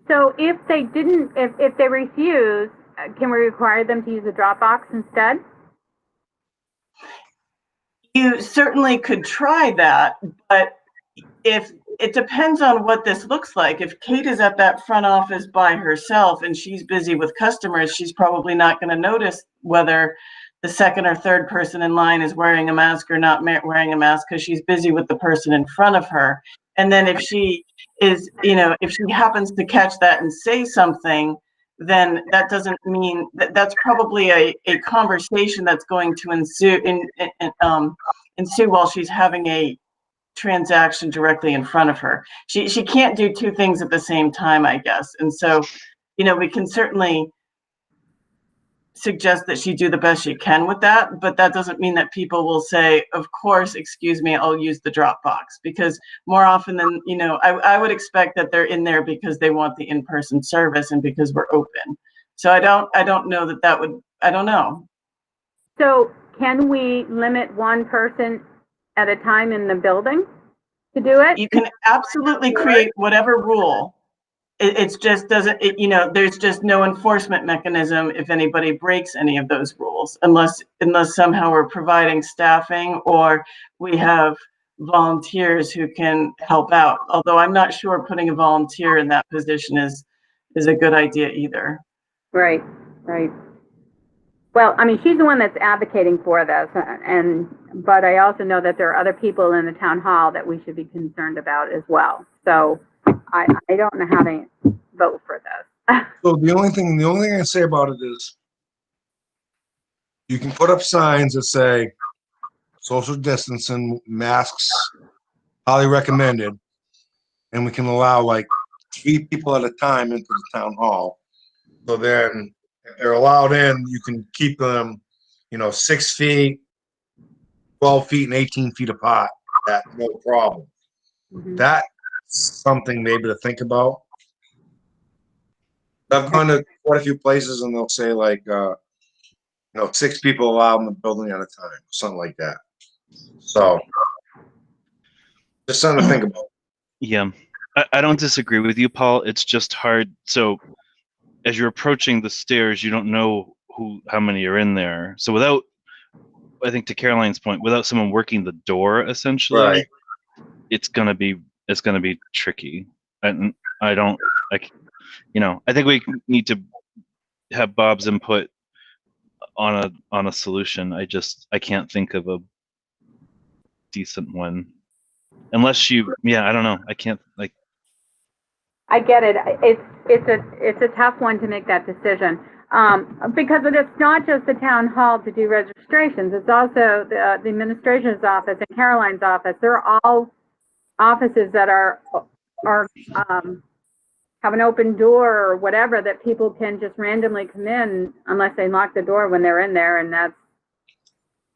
So if they refuse, can we require them to use a drop box instead? You certainly could try that, but if it depends on what this looks like. If Kate is at that front office by herself and she's busy with customers, she's probably not going to notice whether the second or third person in line is wearing a mask or not wearing a mask, because she's busy with the person in front of her. And then if she is, if she happens to catch that and say something, then that doesn't mean that's probably a conversation that's going to ensue while she's having a transaction directly in front of her. She can't do two things at the same time, I guess. And so, we can certainly suggest that she do the best she can with that, but that doesn't mean that people will say, of course, excuse me, I'll use the drop box, because more often than, I would expect that they're in there because they want the in-person service and because we're open. So I don't know that would, I don't know. So can we limit one person at a time in the building to do it? You can absolutely create whatever rule. It's just doesn't, there's just no enforcement mechanism if anybody breaks any of those rules, unless somehow we're providing staffing or we have volunteers who can help out. Although I'm not sure putting a volunteer in that position is a good idea either. Right. Well, I mean, she's the one that's advocating for this, but I also know that there are other people in the town hall that we should be concerned about as well. So I don't know how to vote for this. So the only thing I say about it is, you can put up signs that say social distancing, masks highly recommended, and we can allow 3 people at a time into the town hall. So then, if they're allowed in, you can keep them, 6 feet, 12 feet, and 18 feet apart. That's no problem. Mm-hmm. That's something maybe to think about. I've gone to quite a few places and they'll say 6 people allowed in the building at a time, something like that. So just something to think about. Yeah, I don't disagree with you, Paul. It's just hard. So as you're approaching the stairs, you don't know how many are in there. So I think to Caroline's point, without someone working the door, essentially, Right. it's gonna be tricky. And I don't like, I think we need to have Bob's input on a solution. I can't think of a decent one, unless I don't know. I can't like. I get it. It's a tough one to make that decision. Because it's not just the town hall to do registrations. It's also the administration's office and Caroline's office. They're all offices that are have an open door or whatever that people can just randomly come in unless they lock the door when they're in there, and that's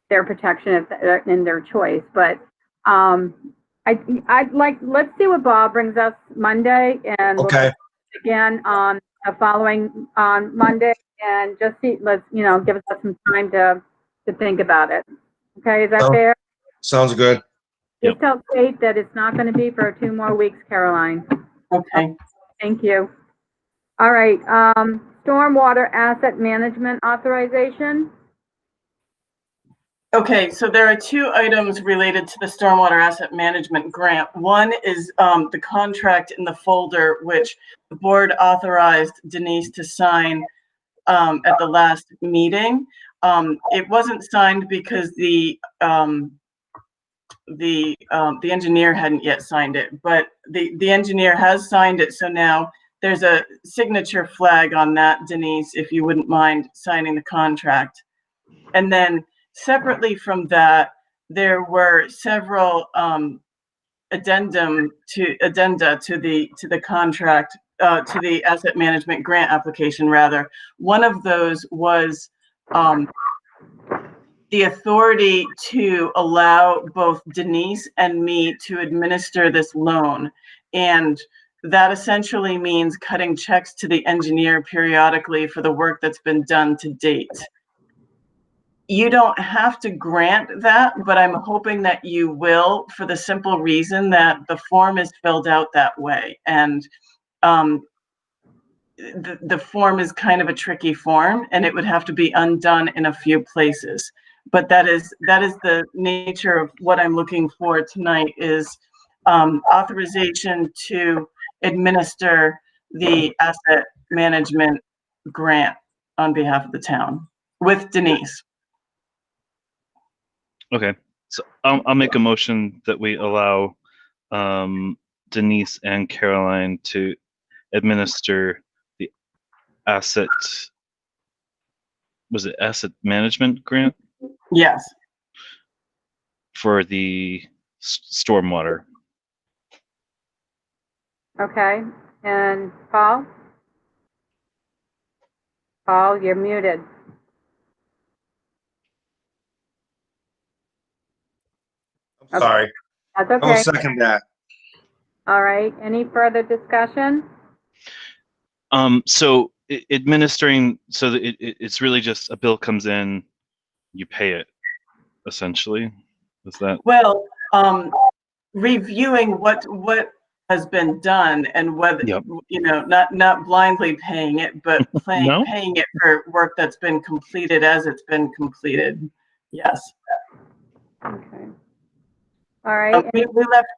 their protection and their choice. But I'd like, let's see what Bob brings us Monday, and Okay. we'll again on on Monday, and just see, let's give us some time to think about it. Okay, is that Oh. fair? Sounds good. Just tell Kate that it's not going to be for 2 more weeks, Caroline. Okay. Thank you. All right, stormwater asset management authorization. Okay, so there are 2 items related to the stormwater asset management grant. One is the contract in the folder, which the board authorized Denise to sign at the last meeting. It wasn't signed because the engineer hadn't yet signed it, but the engineer has signed it. So now there's a signature flag on that, Denise, if you wouldn't mind signing the contract. And then separately from that, there were several addenda to the contract, to the asset management grant application, rather. One of those was the authority to allow both Denise and me to administer this loan. And that essentially means cutting checks to the engineer periodically for the work that's been done to date. You don't have to grant that, but I'm hoping that you will, for the simple reason that the form is filled out that way. And the form is kind of a tricky form, and it would have to be undone in a few places. But that is the nature of what I'm looking for tonight, is authorization to administer the asset management grant on behalf of the town with Denise. Okay, so I'll make a motion that we allow Denise and Caroline to administer the asset management grant Yes. for the stormwater. Okay, and Paul? Paul, you're muted. I'm sorry. That's I will okay. second that. All right, any further discussion? So administering, so that it's really just a bill comes in, you pay it, essentially. Is that? Well, reviewing what has been done, and whether, Yep. not blindly paying it, but No? paying it for work that's been completed as it's been completed. Yes. Okay. All right,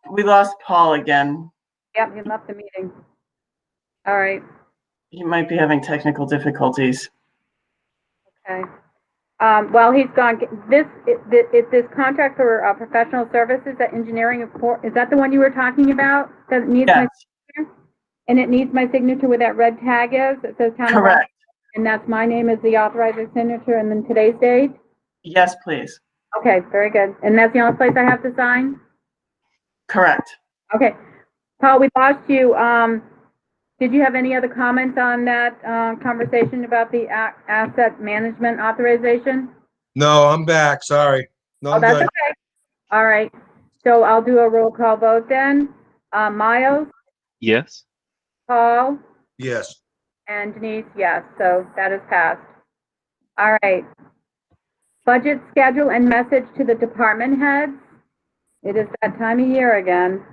We lost Paul again. yep, you left the meeting. All right, He might be having technical difficulties. okay. Well, he's gone. This contract for professional services, that engineering, is that the one you were talking about? That needs my Yes, signature? And it needs my signature where that red tag is, that says town of Rutland, correct. and that's my name as the authorizer signature, and then today's date? Yes, please. Okay, very good. And that's the only place I have to sign? Correct. Okay. Paul, we lost you. Did you have any other comments on that conversation about the asset management authorization? No, I'm back. Sorry. No, Oh, I'm that's good. okay. All right. So I'll do a roll call vote then. Miles, Yes. Paul, Yes. and Denise, yes. So that is passed. All right. Budget schedule and message to the department heads. It is that time of year again.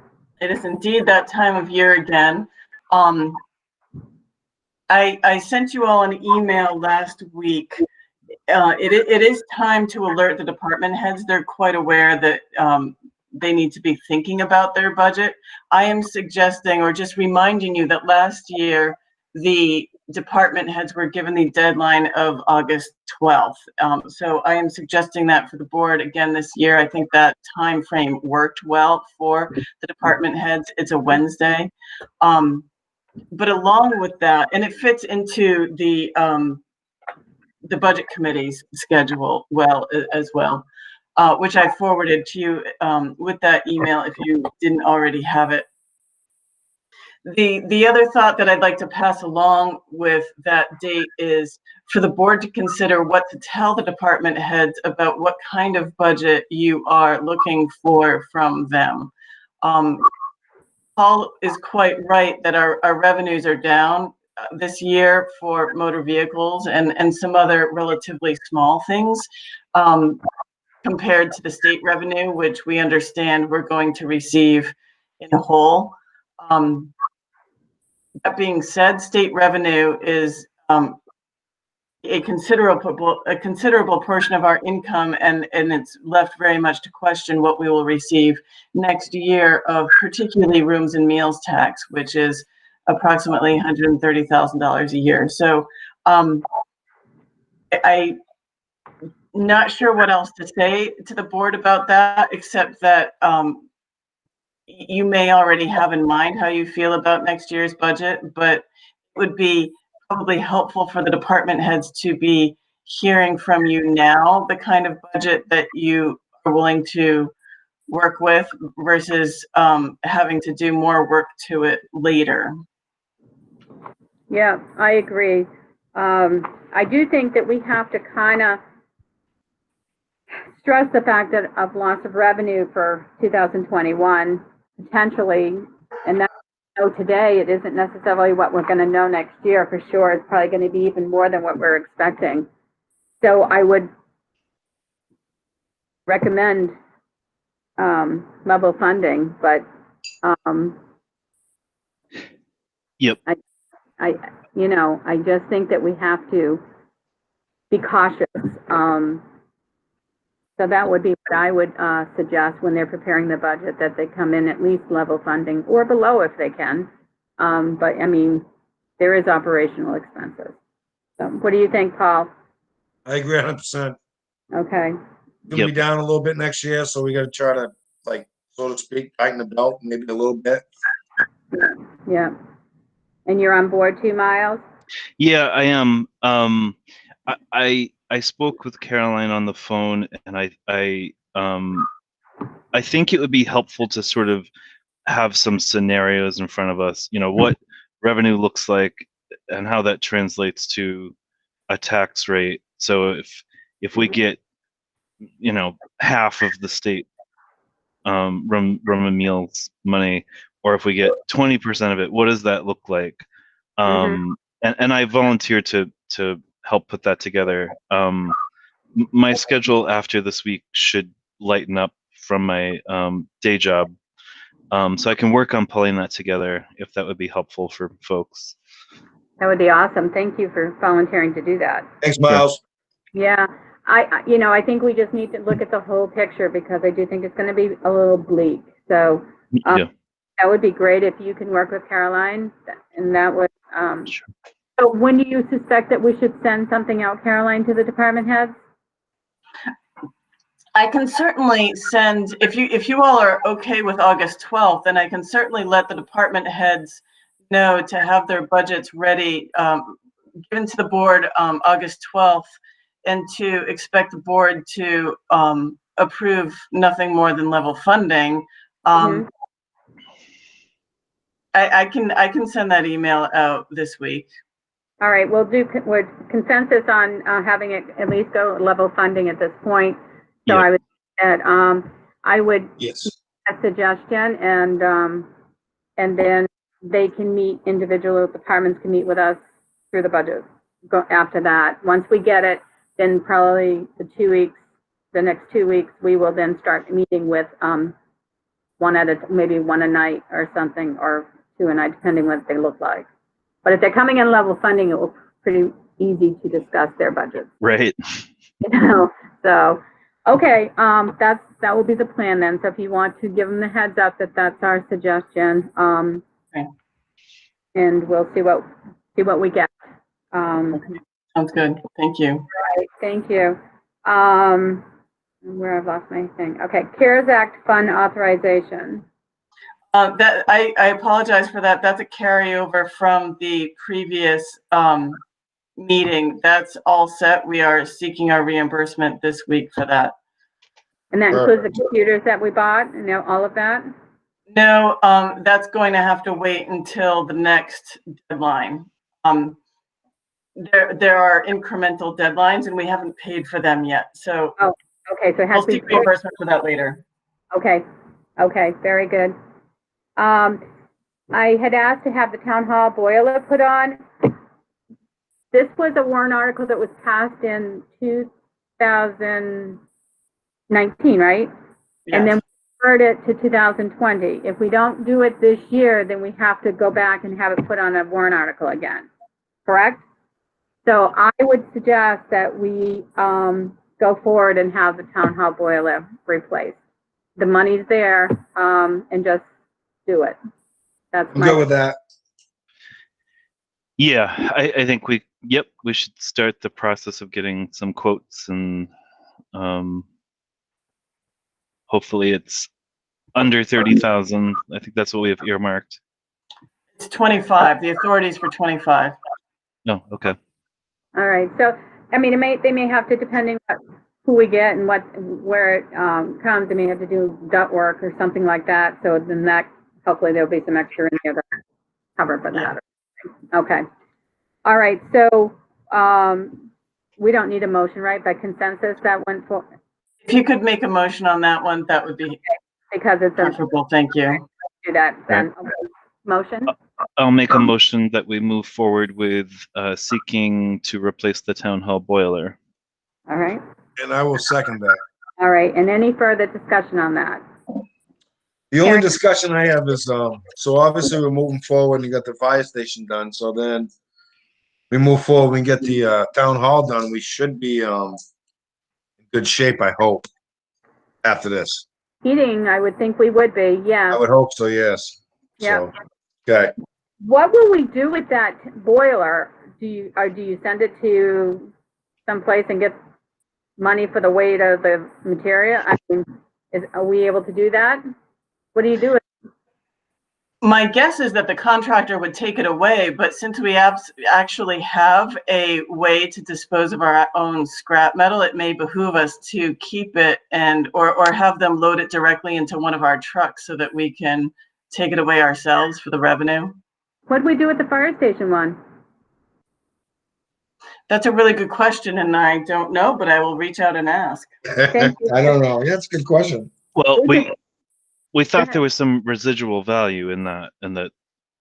It is indeed that time of year again. I sent you all an email last week it is time to alert the department heads. They're quite aware that they need to be thinking about their budget. I am suggesting or just reminding you that last year, the department heads were given the deadline of August 12th. So I am suggesting that for the board again this year. I think that time frame worked well for the department heads. It's a Wednesday. But along with that, and it fits into the budget committee's schedule well as well, which I forwarded to you with that email if you didn't already have it. The other thought that I'd like to pass along with that date is for the board to consider what to tell the department heads about what kind of budget you are looking for from them. Paul is quite right that our revenues are down this year for motor vehicles and some other relatively small things compared to the state revenue, which we understand we're going to receive in whole. That being said, state revenue is a considerable portion of our income, and it's left very much to question what we will receive next year of particularly rooms and meals tax, which is approximately $130,000 a year. So I'm not sure what else to say to the board about that, except that you may already have in mind how you feel about next year's budget, but it would be probably helpful for the department heads to be hearing from you now the kind of budget that you are willing to work with versus having to do more work to it later. Yeah, I agree. I do think that we have to kind of stress the fact that of loss of revenue for 2021, potentially, and that we know today, it isn't necessarily what we're going to know next year for sure. It's probably going to be even more than what we're expecting. So I would recommend level funding, but Yep. I just think that we have to be cautious. So that would be what I would suggest when they're preparing the budget, that they come in at least level funding or below if they can. But I mean, there is operational expenses. So what do you think, Paul? I agree 100%. Okay. Gonna be down a little bit next year, so we gotta try to, like, so to speak, tighten the belt maybe a little bit. Yeah. And you're on board too, Miles? Yeah, I am. I spoke with Caroline on the phone, and I think it would be helpful to sort of have some scenarios in front of us. You know, what revenue looks like and how that translates to a tax rate. So if we get, you know, half of the state room and meals money, or if we get 20% of it, what does that look like? And I volunteer to help put that together. My schedule after this week should lighten up from my day job, so I can work on pulling that together if that would be helpful for folks. That would be awesome. Thank you for volunteering to do that. Thanks, Miles. Yeah, I think we just need to look at the whole picture because I do think it's going to be a little bleak. So Yeah. that would be great if you can work with Caroline, and that would. Sure. So when do you suspect that we should send something out, Caroline, to the department heads? I can certainly send, if you all are okay with August 12th, then I can certainly let the department heads know to have their budgets ready, given to the board August 12th, and to expect the board to approve nothing more than level funding. I can send that email out this week. All right, we'll do consensus on having it at least go level funding at this point. So Yeah. I would Yes. a suggestion, and then they can meet, individual departments can meet with us through the budget. Go after that. Once we get it, then probably the next 2 weeks, we will then start meeting with maybe one a night or something, or two a night, depending what they look like. But if they're coming in level funding, it will be pretty easy to discuss their budget. Right. You know, so, okay, that will be the plan then. So if you want to give them the heads up that that's our suggestion, Okay. and we'll see what we get. Sounds good. Thank you. Right, thank you. Where I've lost my thing. Okay, CARES Act fund authorization. That I apologize for that. That's a carryover from the previous meeting. That's all set. We are seeking our reimbursement this week for that. And that includes the computers that we bought, and all of that? No, that's going to have to wait until the next deadline. There are incremental deadlines and we haven't paid for them yet. So Okay, so it has we'll to be seek reimbursement for that later. Okay, very good. I had asked to have the town hall boiler put on. This was a warrant article that was passed in 2019, right? And then we deferred it to 2020. If we don't do it this year, then we have to go back and have it put on a warrant article again, correct? So I would suggest that we go forward and have the town hall boiler replaced. The money's there, and just do it. That's I'm good with that. Yeah, I think we should start the process of getting some quotes, and hopefully it's under 30,000. I think that's what we have earmarked. It's 25. The authority's for 25. No, okay. All right, so, I mean, they may have to, depending on who we get and where it comes, they may have to do duct work or something like that, so then that, hopefully there'll be some extra in there to cover for that. Okay. All right, so, we don't need a motion, right, by consensus that went for? If you could make a motion on that one, that would be Because it's a, preferable. Thank you. do that then. Okay. Motion? I'll make a motion that we move forward with seeking to replace the town hall boiler. All right. And I will second that. All right, and any further discussion on that? The only discussion I have is, so obviously we're moving forward and you got the fire station done, so then we move forward, we get the town hall done, we should be in good shape, I hope, after this. Heating, I would think we would be, yeah. I would hope so, yes. Yeah. So, okay. What will we do with that boiler? Do you send it to someplace and get money for the weight of the material? I mean, are we able to do that? What do you do with it? My guess is that the contractor would take it away, but since we actually have a way to dispose of our own scrap metal, it may behoove us to keep it or have them load it directly into one of our trucks so that we can take it away ourselves for the revenue. What do we do with the fire station one? That's a really good question, and I don't know, but I will reach out and ask. Thank you. I don't know. Yeah, that's a good question. Well, we thought there was some residual value in that, and that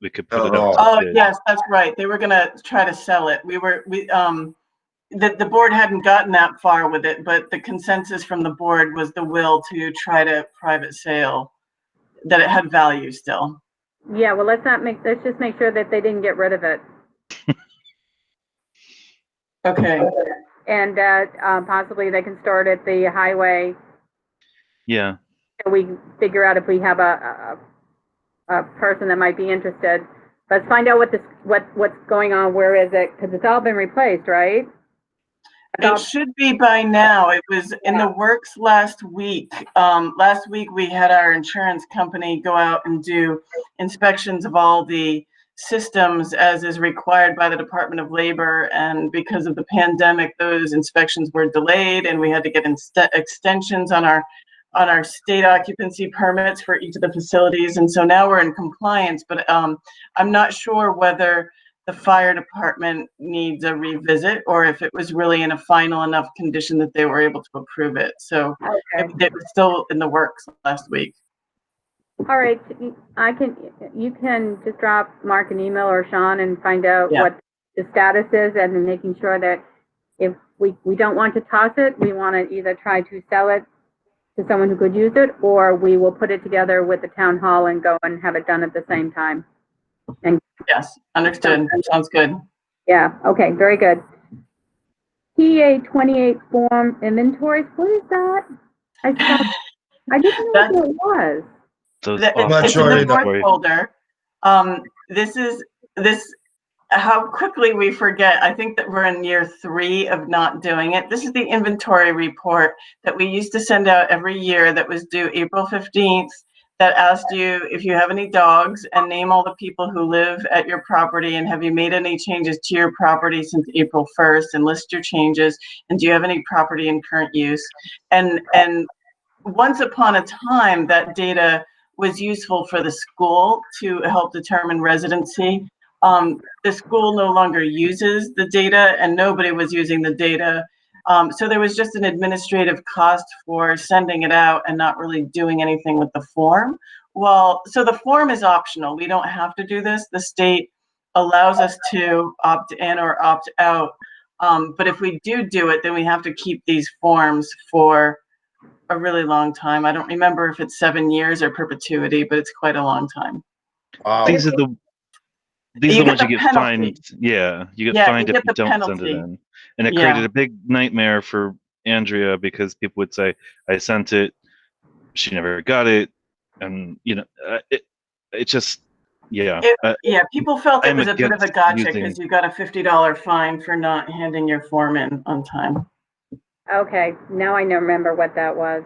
we could put it up. Oh, yes, that's right. They were gonna try to sell it. The board hadn't gotten that far with it, but the consensus from the board was the will to try to private sale, that it had value still. Yeah, well, let's just make sure that they didn't get rid of it. Okay. And possibly they can store it at the highway. Yeah. And we can figure out if we have a person that might be interested. Let's find out what's going on. Where is it? Because it's all been replaced, right? It should be by now. It was in the works last week. Last week we had our insurance company go out and do inspections of all the systems as is required by the Department of Labor. And because of the pandemic, those inspections were delayed and we had to get extensions on our state occupancy permits for each of the facilities. And so now we're in compliance, but I'm not sure whether the fire department needs a revisit or if it was really in a final enough condition that they were able to approve it. So it was still in the works last week. All right, you can just drop Mark an email or Sean and find out what the status is, and then making sure that if we don't want to toss it, we want to either try to sell it to someone who could use it, or we will put it together with the town hall and go and have it done at the same time. And yes, understood. Sounds good. Yeah, okay, very good. PA 28 form inventories. What is that? I didn't know what it was. Those I'm not It's sure in the either. fourth folder. This how quickly we forget. I think that we're in year 3 of not doing it. This is the inventory report that we used to send out every year that was due April 15th, that asked you if you have any dogs and name all the people who live at your property, and have you made any changes to your property since April 1st, and list your changes, and do you have any property in current use. And once upon a time, that data was useful for the school to help determine residency. The school no longer uses the data, and nobody was using the data. So there was just an administrative cost for sending it out and not really doing anything with the form. Well, so the form is optional. We don't have to do this. The state allows us to opt in or opt out. But if we do it, then we have to keep these forms for a really long time. I don't remember if it's 7 years or perpetuity, but it's quite a long time. Wow. These are the ones you get fined. Yeah, you get fined if you don't send it in. And it created a big nightmare for Andrea, because people would say, I sent it, she never got it. And, you know, it just, yeah. People felt it I'm was a bit of a against gotcha using- because you got a $50 fine for not handing your form in on time. Okay, now I remember what that was.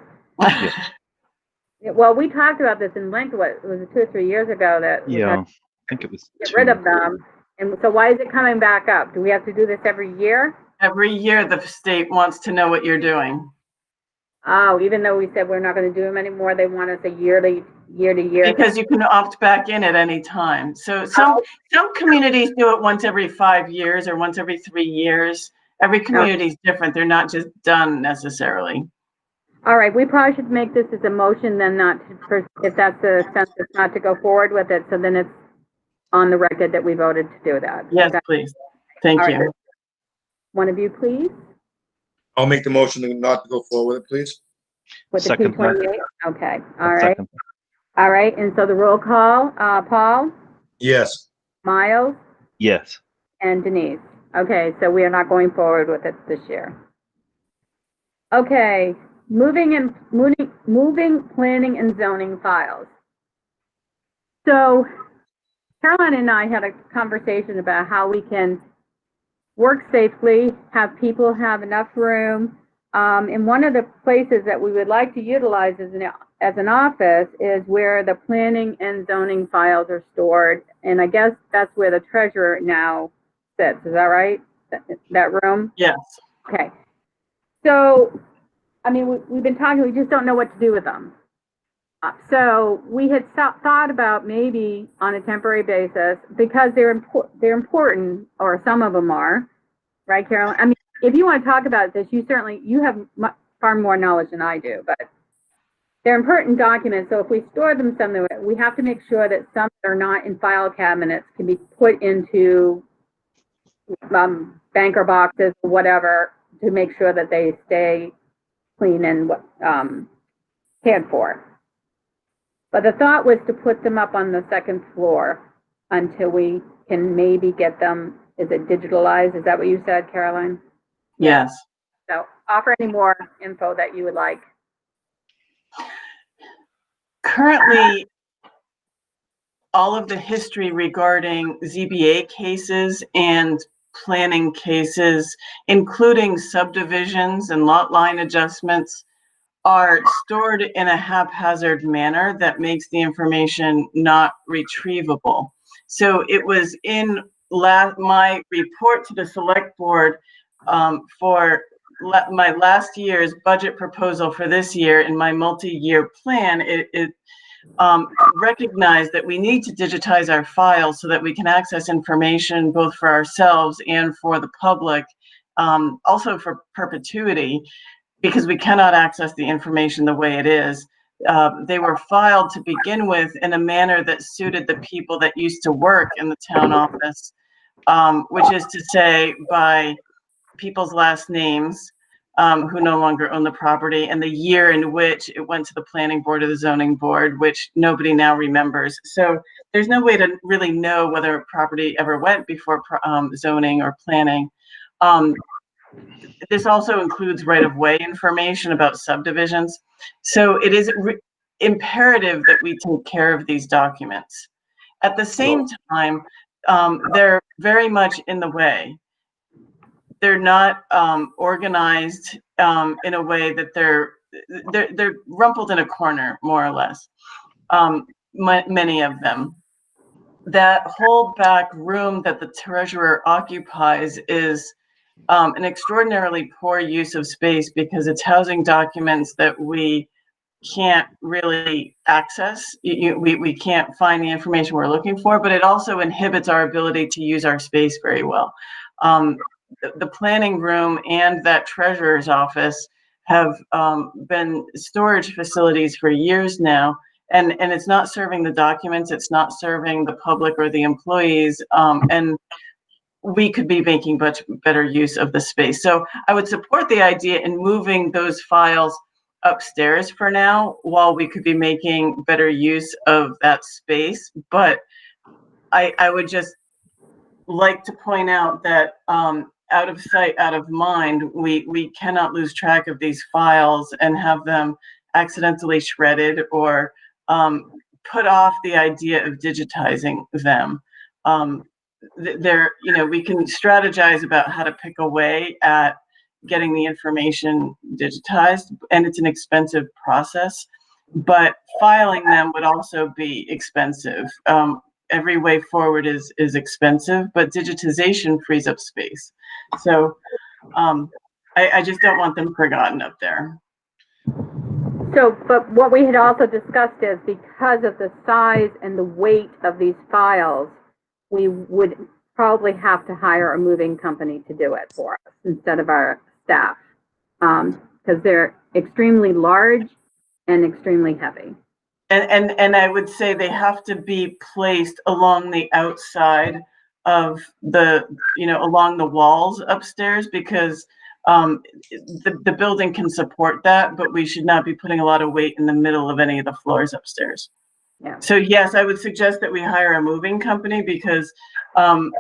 Well, we talked about this in length, was it 2 or 3 years ago, that we Yeah, had I think it was to get rid 2. of them. And so why is it coming back up? Do we have to do this every year? Every year, the state wants to know what you're doing. Oh, even though we said we're not going to do them anymore, they want us a year to year. Because you can opt back in at any time. So some communities do it once every 5 years or once every 3 years. Every community is different. They're not just done necessarily. All right, we probably should make this as a motion then, not to, if that's the census, not to go forward with it. So then it's on the record that we voted to do that. Yes, Okay. please. Thank All you. right. One of you, please, I'll make the motion not to go forward with it, please. with the Second. P28. Okay, all I'll right. second. All right, and so the roll call, Paul, Yes. Miles, Yes. and Denise. Okay, so we are not going forward with it this year. Okay, moving planning and zoning files. So Caroline and I had a conversation about how we can work safely, have people have enough room. And one of the places that we would like to utilize as an office is where the planning and zoning files are stored. And I guess that's where the treasurer now sits. Is that right? That room? Yes. Okay. So, I mean, we've been talking, we just don't know what to do with them. So we had thought about maybe on a temporary basis, because they're important, or some of them are, right, Carolyn? I mean, if you want to talk about this, you have far more knowledge than I do, but they're important documents. So if we store them somewhere, we have to make sure that some that are not in file cabinets can be put into banker boxes, or whatever, to make sure that they stay clean and cared for. But the thought was to put them up on the second floor until we can maybe get them, is it digitalized? Is that what you said, Caroline? Yes. So offer any more info that you would like. Currently, all of the history regarding ZBA cases and planning cases, including subdivisions and lot line adjustments, are stored in a haphazard manner that makes the information not retrievable. So it was in my report to the select board for my last year's budget proposal for this year. In my multi-year plan, it recognized that we need to digitize our files so that we can access information both for ourselves and for the public, also for perpetuity, because we cannot access the information the way it is. They were filed to begin with in a manner that suited the people that used to work in the town office, which is to say by people's last names who no longer own the property, and the year in which it went to the planning board or the zoning board, which nobody now remembers. So there's no way to really know whether a property ever went before zoning or planning. this also includes right-of-way information about subdivisions. So it is imperative that we take care of these documents. At the same time, they're very much in the way. They're not organized in a way that they're rumpled in a corner, more or less. Many of them. That whole back room that the treasurer occupies is an extraordinarily poor use of space because it's housing documents that we can't really access. We can't find the information we're looking for, but it also inhibits our ability to use our space very well. The planning room and that treasurer's office have been storage facilities for years now, and it's not serving the documents, it's not serving the public or the employees, and we could be making much better use of the space. So I would support the idea in moving those files upstairs for now, while we could be making better use of that space. But I would just like to point out that out of sight, out of mind, we cannot lose track of these files and have them accidentally shredded or put off the idea of digitizing them. We can strategize about how to pick away at getting the information digitized, and it's an expensive process, but filing them would also be expensive. Every way forward is expensive, but digitization frees up space. So I just don't want them forgotten up there. So, but what we had also discussed is because of the size and the weight of these files, we would probably have to hire a moving company to do it for us instead of our staff, because they're extremely large and extremely heavy. And I would say they have to be placed along the outside of the, along the walls upstairs, because the building can support that, but we should not be putting a lot of weight in the middle of any of the floors upstairs. Yeah. So yes, I would suggest that we hire a moving company, because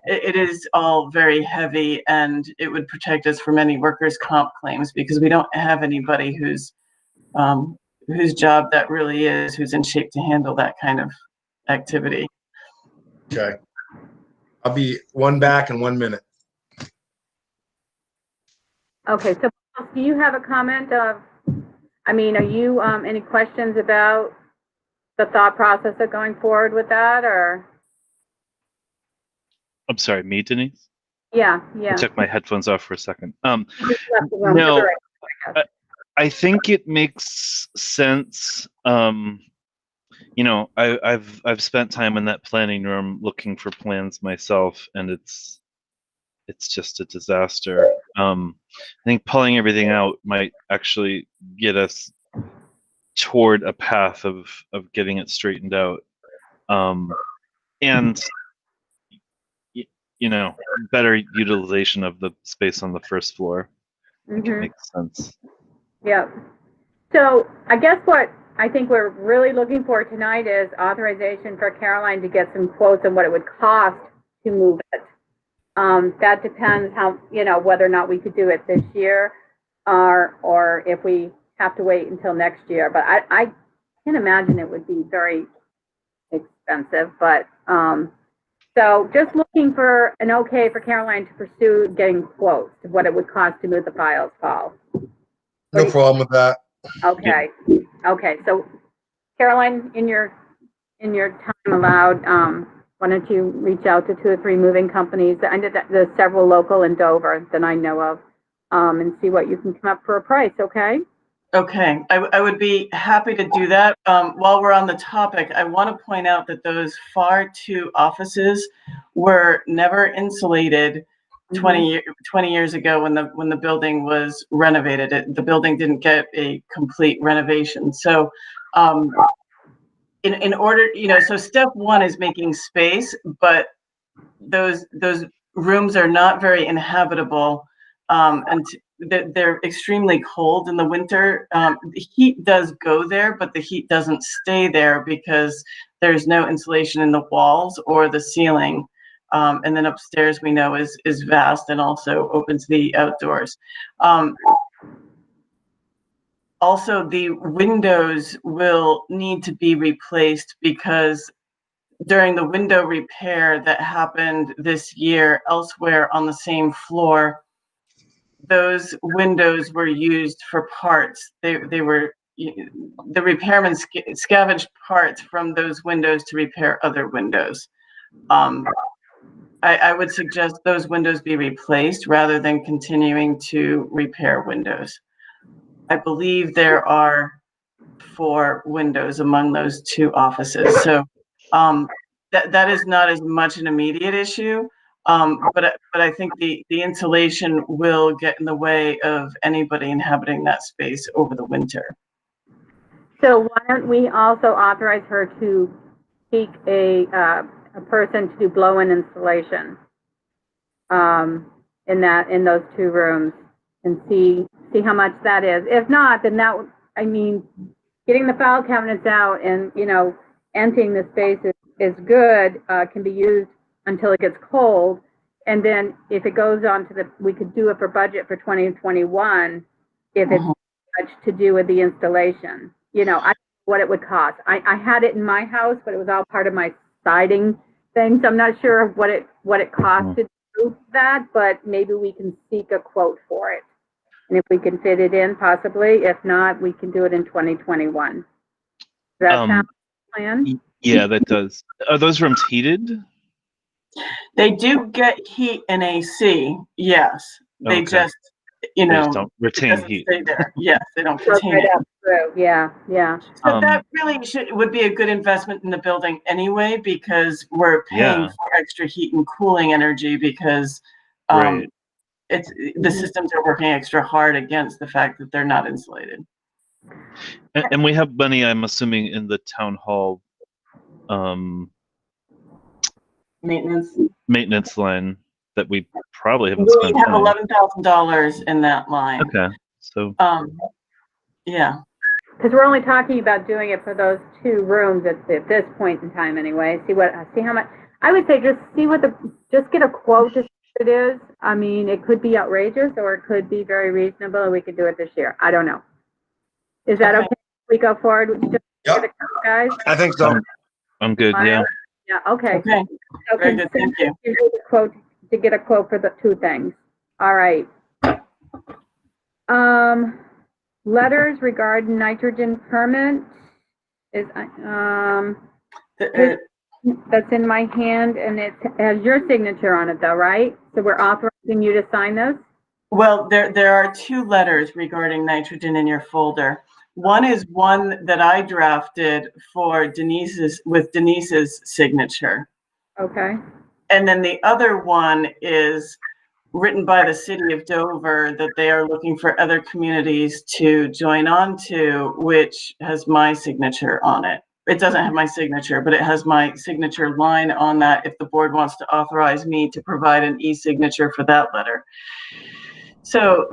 it is all very heavy, and it would protect us from any workers' comp claims, because we don't have anybody whose job that really is, who's in shape to handle that kind of activity. Okay. I'll be one back in 1 minute. Okay, so do you have a comment of, are you, any questions about the thought process of going forward with that, or? I'm sorry, me, Denise? Yeah. I took my headphones off for a second. You just left the room. No, Right. I think it makes sense. I've spent time in that planning room looking for plans myself, and it's just a disaster. I think pulling everything out might actually get us toward a path of getting it straightened out, and better utilization of the space on the first floor. It makes sense. Yeah. So I guess what I think we're really looking for tonight is authorization for Caroline to get some quotes on what it would cost to move it. That depends how, whether or not we could do it this year, or if we have to wait until next year. But I can imagine it would be very expensive. But so just looking for an okay for Caroline to pursue getting quotes of what it would cost to move the files, Paul. No problem with that. Okay. Okay. So Caroline, in your time allowed, why don't you reach out to 2 or 3 moving companies? I know that there's several local in Dover that I know of, and see what you can come up for a price. Okay. Okay, I would be happy to do that. While we're on the topic, I want to point out that those FAR 2 offices were never insulated 20 years ago when the building was renovated. The building didn't get a complete renovation. So in order, so step 1 is making space, but those rooms are not very inhabitable, and they're extremely cold in the winter. The heat does go there, but the heat doesn't stay there because there's no insulation in the walls or the ceiling. And then upstairs we know is vast and also open to the outdoors. Also, the windows will need to be replaced because during the window repair that happened this year elsewhere on the same floor, those windows were used for parts. They were, the repairmen scavenged parts from those windows to repair other windows. I would suggest those windows be replaced rather than continuing to repair windows. I believe there are 4 windows among those 2 offices. So that is not as much an immediate issue. But I think the insulation will get in the way of anybody inhabiting that space over the winter. So why don't we also authorize her to seek a person to do blow-in installation in those 2 rooms and see how much that is. If not, then that, I mean, getting the file cabinets out and, you know, emptying the space is good, can be used until it gets cold. And then if it goes on to we could do it for budget for 2021, if it's much to do with the installation. You know, what it would cost. I had it in my house, but it was all part of my siding thing. So I'm not sure what it costs to do that, but maybe we can seek a quote for it. And if we can fit it in, possibly. If not, we can do it in 2021. Does that sound like a plan? Yeah, that does. Are those rooms heated? They do get heat and AC, yes. They Okay. just, They you know, just don't retain heat. stay there. Yes, they don't Goes retain right it. up through. Yeah. So that really would be a good investment in the building anyway, because we're paying for extra heat and cooling energy because Right. the systems are working extra hard against the fact that they're not insulated. And we have money, I'm assuming, in the town hall maintenance line that we probably haven't We spent. have $11,000 in that line. Okay, so yeah. Because we're only talking about doing it for those 2 rooms at this point in time anyway. See how much, I would say just get a quote to see what it is. I mean, it could be outrageous or it could be very reasonable and we could do it this year. I don't know. Is that okay? We go forward with just Yep. the guys? I think so. I'm good, yeah. Yeah, okay. Okay. So Very good, thank you. To get a quote for the 2 things. All right. Letters regarding nitrogen permit is, that's in my hand and it has your signature on it though, right? So we're authorizing you to sign this? Well, there are 2 letters regarding nitrogen in your folder. One is one that I drafted for Denise's signature. Okay. And then the other one is written by the city of Dover that they are looking for other communities to join on to, which has my signature on it. It doesn't have my signature, but it has my signature line on that if the board wants to authorize me to provide an e-signature for that letter. So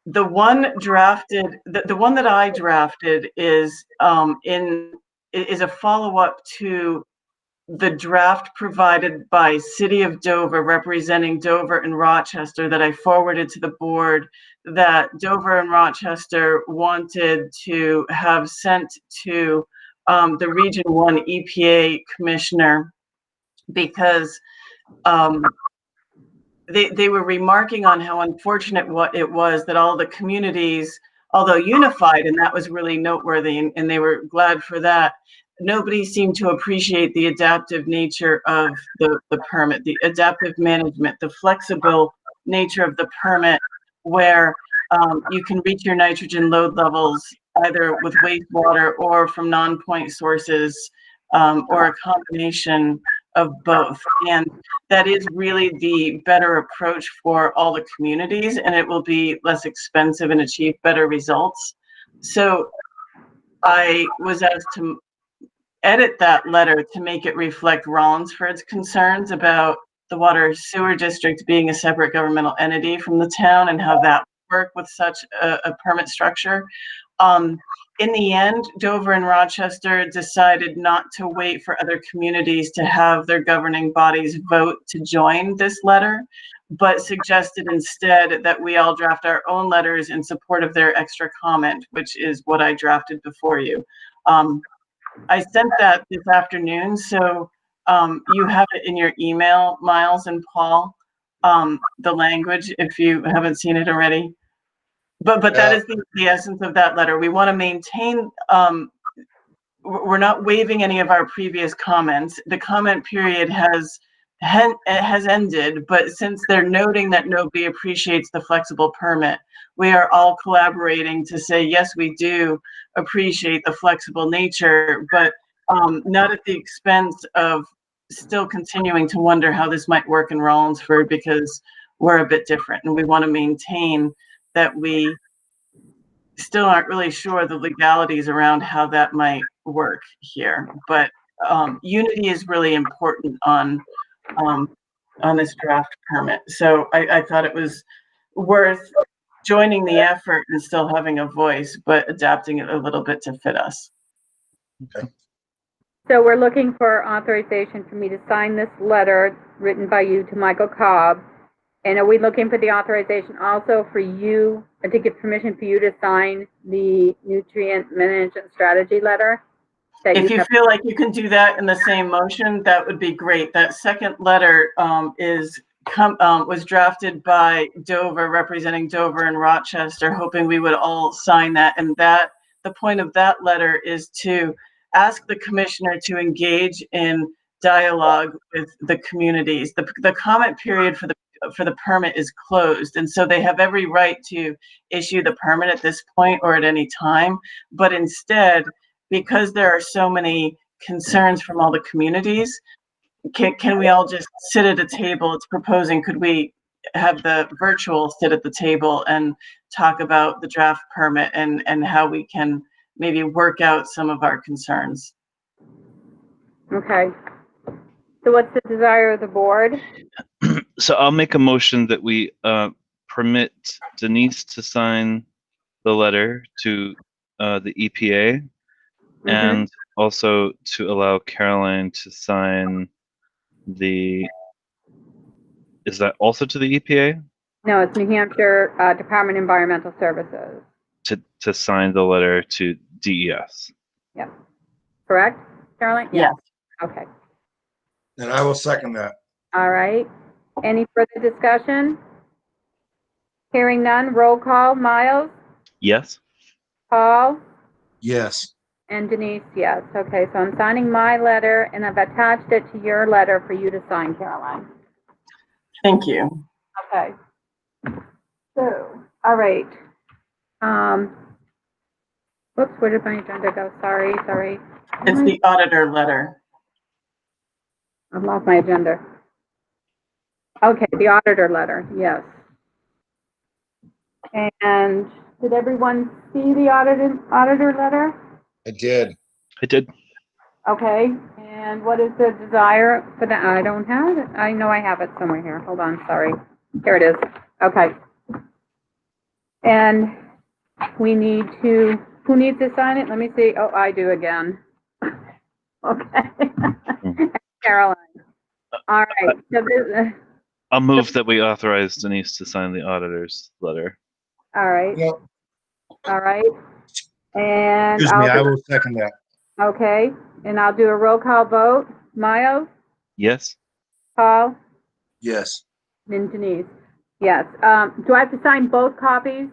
the one drafted, the one that I drafted is is a follow-up to the draft provided by City of Dover representing Dover and Rochester that I forwarded to the board, that Dover and Rochester wanted to have sent to the Region 1 EPA commissioner because they were remarking on how unfortunate it was that all the communities, although unified, and that was really noteworthy, and they were glad for that, nobody seemed to appreciate the adaptive nature of the permit, the adaptive management, the flexible nature of the permit, where you can reach your nitrogen load levels either with wastewater or from non-point sources, or a combination of both. And that is really the better approach for all the communities, and it will be less expensive and achieve better results. So I was asked to edit that letter to make it reflect Rollinsford's concerns about the water sewer district being a separate governmental entity from the town and how that would work with such a permit structure. In the end, Dover and Rochester decided not to wait for other communities to have their governing bodies vote to join this letter, but suggested instead that we all draft our own letters in support of their extra comment, which is what I drafted before you. I sent that this afternoon, so you have it in your email, Miles and Paul, the language, if you haven't seen it already. But that is the essence of that letter. We want to maintain, we're not waiving any of our previous comments. The comment period has ended, but since they're noting that nobody appreciates the flexible permit, we are all collaborating to say, yes, we do appreciate the flexible nature, but not at the expense of still continuing to wonder how this might work in Rollinsford, because we're a bit different and we want to maintain that we still aren't really sure the legalities around how that might work here. But unity is really important on this draft permit. So I thought it was worth joining the effort and still having a voice, but adapting it a little bit to fit us. So we're looking for authorization for me to sign this letter written by you to Michael Cobb. And are we looking for the authorization also for you, to give permission for you to sign the nutrient management strategy letter? If you feel like you can do that in the same motion, that would be great. That second letter was drafted by Dover, representing Dover and Rochester, hoping we would all sign that. And the point of that letter is to ask the commissioner to engage in dialogue with the communities. The comment period for the permit is closed, and so they have every right to issue the permit at this point or at any time. But instead, because there are so many concerns from all the communities, can we all just sit at a table? It's proposing, could we have the virtual sit at the table and talk about the draft permit and how we can maybe work out some of our concerns? Okay. So what's the desire of the board? So I'll make a motion that we permit Denise to sign the letter to the EPA, and also to allow Caroline to sign is that also to the EPA? No, it's New Hampshire Department of Environmental Services. To sign the letter to DES. Yep. Correct, Caroline? Yes. Okay. And I will second that. All right. Any further discussion? Hearing none, roll call. Miles? Yes. Paul? Yes. And Denise, yes. Okay, so I'm signing my letter, and I've attached it to your letter for you to sign, Caroline. Thank you. Okay. So, all right. Whoops, where did my agenda go? Sorry. It's the auditor letter. I've lost my agenda. Okay, the auditor letter, yes. And did everyone see the auditor letter? I did. I did. Okay, and what is the desire for that? I don't have it. I know I have it somewhere here. Hold on, sorry. Here it is. Okay. And we need to, who needs to sign it? Let me see. Oh, I do again. Okay. Caroline. All right. So this, I'll move that we authorize Denise to sign the auditor's letter. all right. Yep. All right. And Excuse me, I will second that. okay. And I'll do a roll call vote. Miles, Yes. Paul, Yes. and Denise. Yes. Do I have to sign both copies,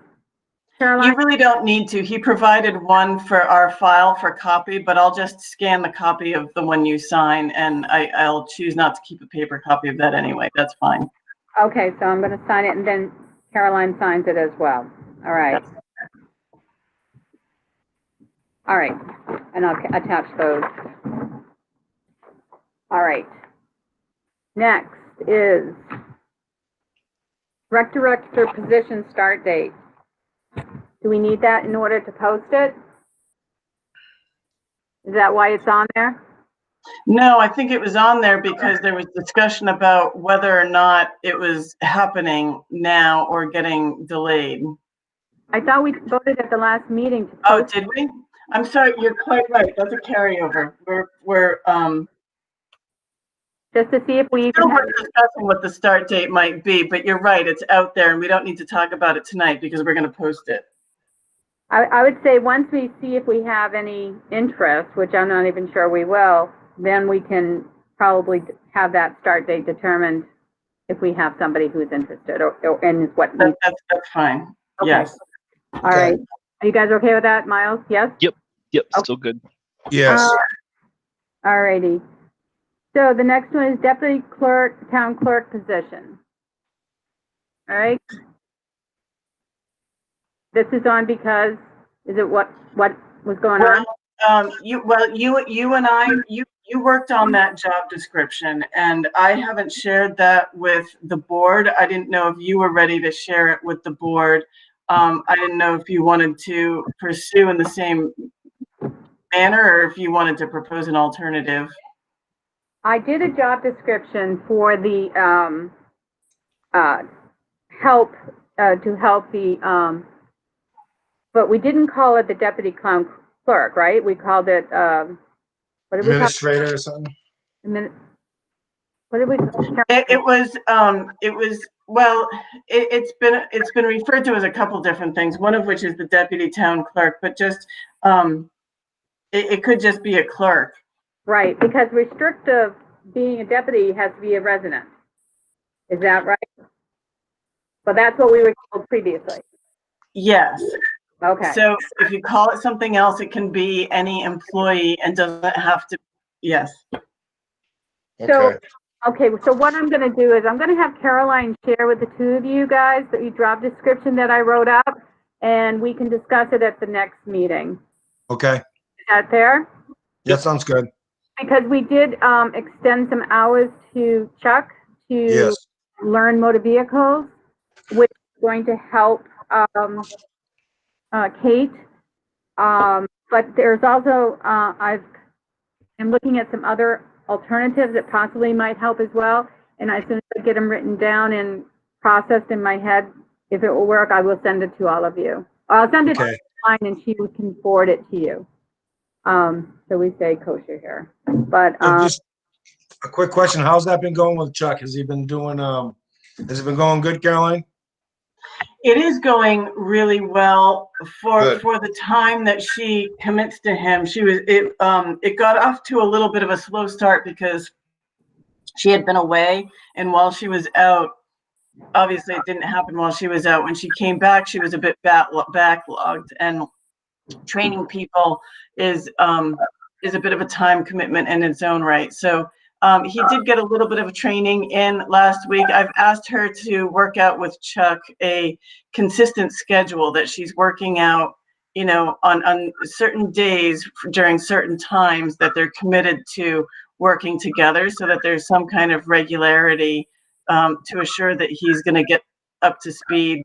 Caroline? You really don't need to. He provided one for our file for copy, but I'll just scan the copy of the one you sign, and I'll choose not to keep a paper copy of that anyway. That's fine. Okay, so I'm going to sign it, and then Caroline signs it as well. All right. All right, and I'll attach those. All right. Next is rec director position start date. Do we need that in order to post it? Is that why it's on there? No, I think it was on there because there was discussion about whether or not it was happening now or getting delayed. I thought we voted at the last meeting to Oh, post. did we? I'm sorry, you're quite right. That's a carryover. We're Just to see if we still even have, discussing what the start date might be, but you're right, it's out there and we don't need to talk about it tonight because we're gonna post it. I would say once we see if we have any interest, which I'm not even sure we will, then we can probably have that start date determined if we have somebody who's interested or and is what needs. That's fine. Okay. Yes. All right. Are you guys okay with that, Miles? Yes? Yep, Okay. still good. Yes. All righty. So the next one is deputy clerk, town clerk position. All right. This is on because, is it what was going on? You and I, you worked on that job description and I haven't shared that with the board. I didn't know if you were ready to share it with the board. I didn't know if you wanted to pursue in the same manner or if you wanted to propose an alternative. I did a job description for the help to help the but we didn't call it the deputy clown clerk, right? We called it what did we call Administrator or something. it? What did we? It was well, it's been referred to as a couple different things. One of which is the deputy town clerk, but just it could just be a clerk. Right, because restrictive being a deputy has to be a resident. Is that right? Well, that's what we were told previously. Yes. Okay. So if you call it something else, it can be any employee and doesn't have to. Yes. So, Okay. okay, so what I'm going to do is I'm going to have Caroline share with the two of you guys the job description that I wrote up, and we can discuss it at the next meeting. Okay. Is that fair? That sounds good. Because we did extend some hours to Chuck to Yes. learn motor vehicles, which is going to help Kate. But there's also, I'm looking at some other alternatives that possibly might help as well. And as soon as I get them written down and processed in my head, if it will work, I will send it to all of you. I'll send it to mine and she can forward it to you. So we say kosher here, but, Just a quick question. How's that been going with Chuck? Has he been doing, has it been going good, Caroline? It is going really well Good. for the time that she commits to him. It got off to a little bit of a slow start because she had been away, and while she was out, obviously it didn't happen while she was out. When she came back, she was a bit backlogged, and training people is a bit of a time commitment in its own right. So he did get a little bit of a training in last week. I've asked her to work out with Chuck a consistent schedule that she's working out, you know, on certain days during certain times that they're committed to working together so that there's some kind of regularity to assure that he's going to get up to speed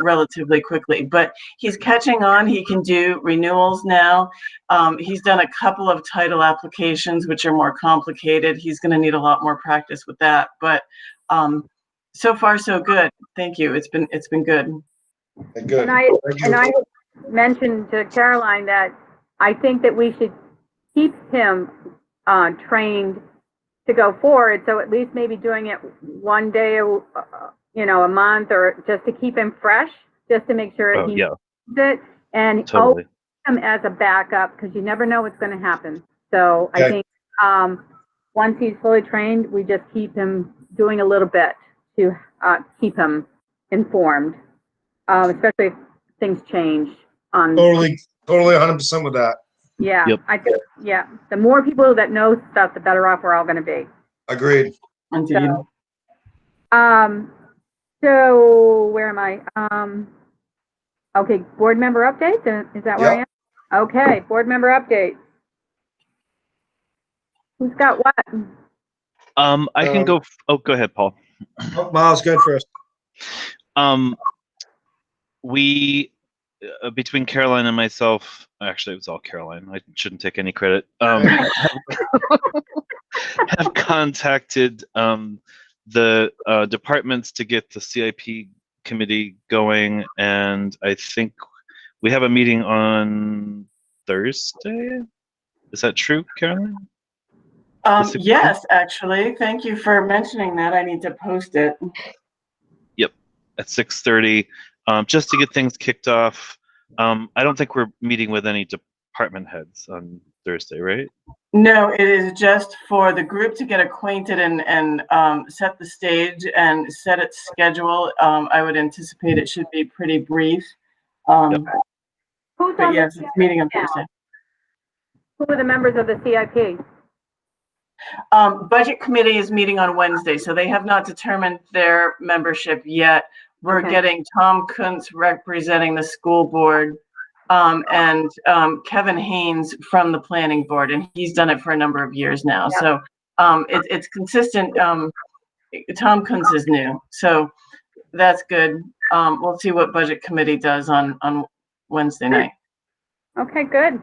relatively quickly. But he's catching on. He can do renewals now. He's done a couple of title applications, which are more complicated. He's going to need a lot more practice with that. But so far, so good. Thank you. It's been good. Good. and I mentioned to Caroline that I think that we should keep him trained to go forward. So at least maybe doing it one day, you know, a month, or just to keep him fresh, just to make sure he knows it, and Totally. him as a backup, because you never know what's going to happen. So I think once he's fully trained, we just keep him doing a little bit to keep him informed, especially if things change. Totally 100% with that. Yeah, Yep. I think, yeah, the more people that know stuff, the better off we're all going to be. Agreed. Indeed. So where am I? Okay, board member updates. Is that where I am? Okay, board member updates. Who's got what? I can go. Go ahead, Paul. Oh, Miles, good first. We between Caroline and myself, actually it was all Caroline. I shouldn't take any credit. Have contacted the departments to get the CIP committee going, and I think we have a meeting on Thursday. Is that true, Carolyn? The 16th? Yes, actually. Thank you for mentioning that. I need to post it. Yep, at 6:30, just to get things kicked off. I don't think we're meeting with any department heads on Thursday, right? No, it is just for the group to get acquainted and set the stage and set its schedule. I would anticipate it should be pretty brief. Yep. Who's But on yes, the it's meeting on CIP now? Thursday. Who are the members of the CIP? Budget committee is meeting on Wednesday, so they have not determined their membership yet. We're Okay. getting Tom Kuntz representing the school board, and Kevin Haynes from the planning board, and he's done it for a number of years now. Yeah. So it's consistent. Tom Kuntz is new, so that's good. We'll see what budget committee does on Wednesday night. Okay, good.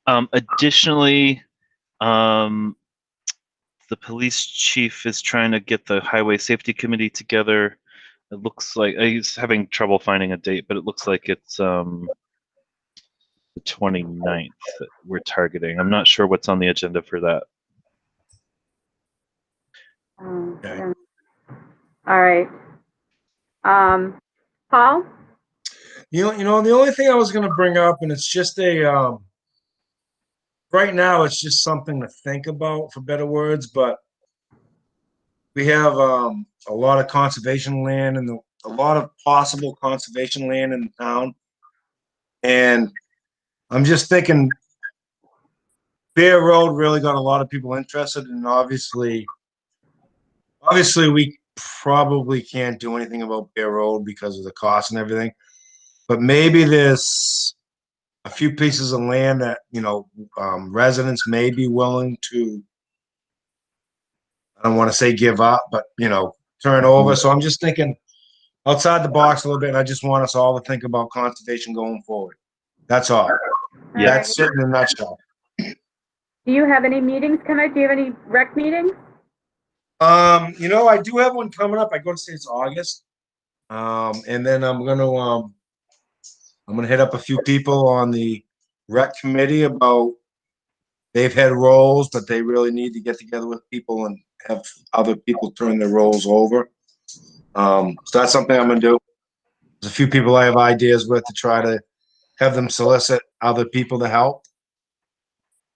Additionally, the police chief is trying to get the highway safety committee together. It looks like he's having trouble finding a date, but it looks like it's the 29th that we're targeting. I'm not sure what's on the agenda for that. Okay. Yeah. All right. Paul? You know, the only thing I was gonna bring up, and it's just a, right now, it's just something to think about, for better words, but we have, a lot of conservation land and a lot of possible conservation land in the town. And I'm just thinking Bear Road really got a lot of people interested, and obviously we probably can't do anything about Bear Road because of the cost and everything. But maybe there's a few pieces of land that, you know, residents may be willing to, I don't want to say give up, but, you know, turn over. So I'm just thinking outside the box a little bit, and I just want us all to think about conservation going forward. That's all. Yeah. That's it in a nutshell. Do you have any meetings coming up? Do you have any rec meetings? You know, I do have one coming up. I go to say it's August. And then I'm gonna hit up a few people on the rec committee about, they've had roles, but they really need to get together with people and have other people turn their roles over. So that's something I'm gonna do. There's a few people I have ideas with to try to have them solicit other people to help.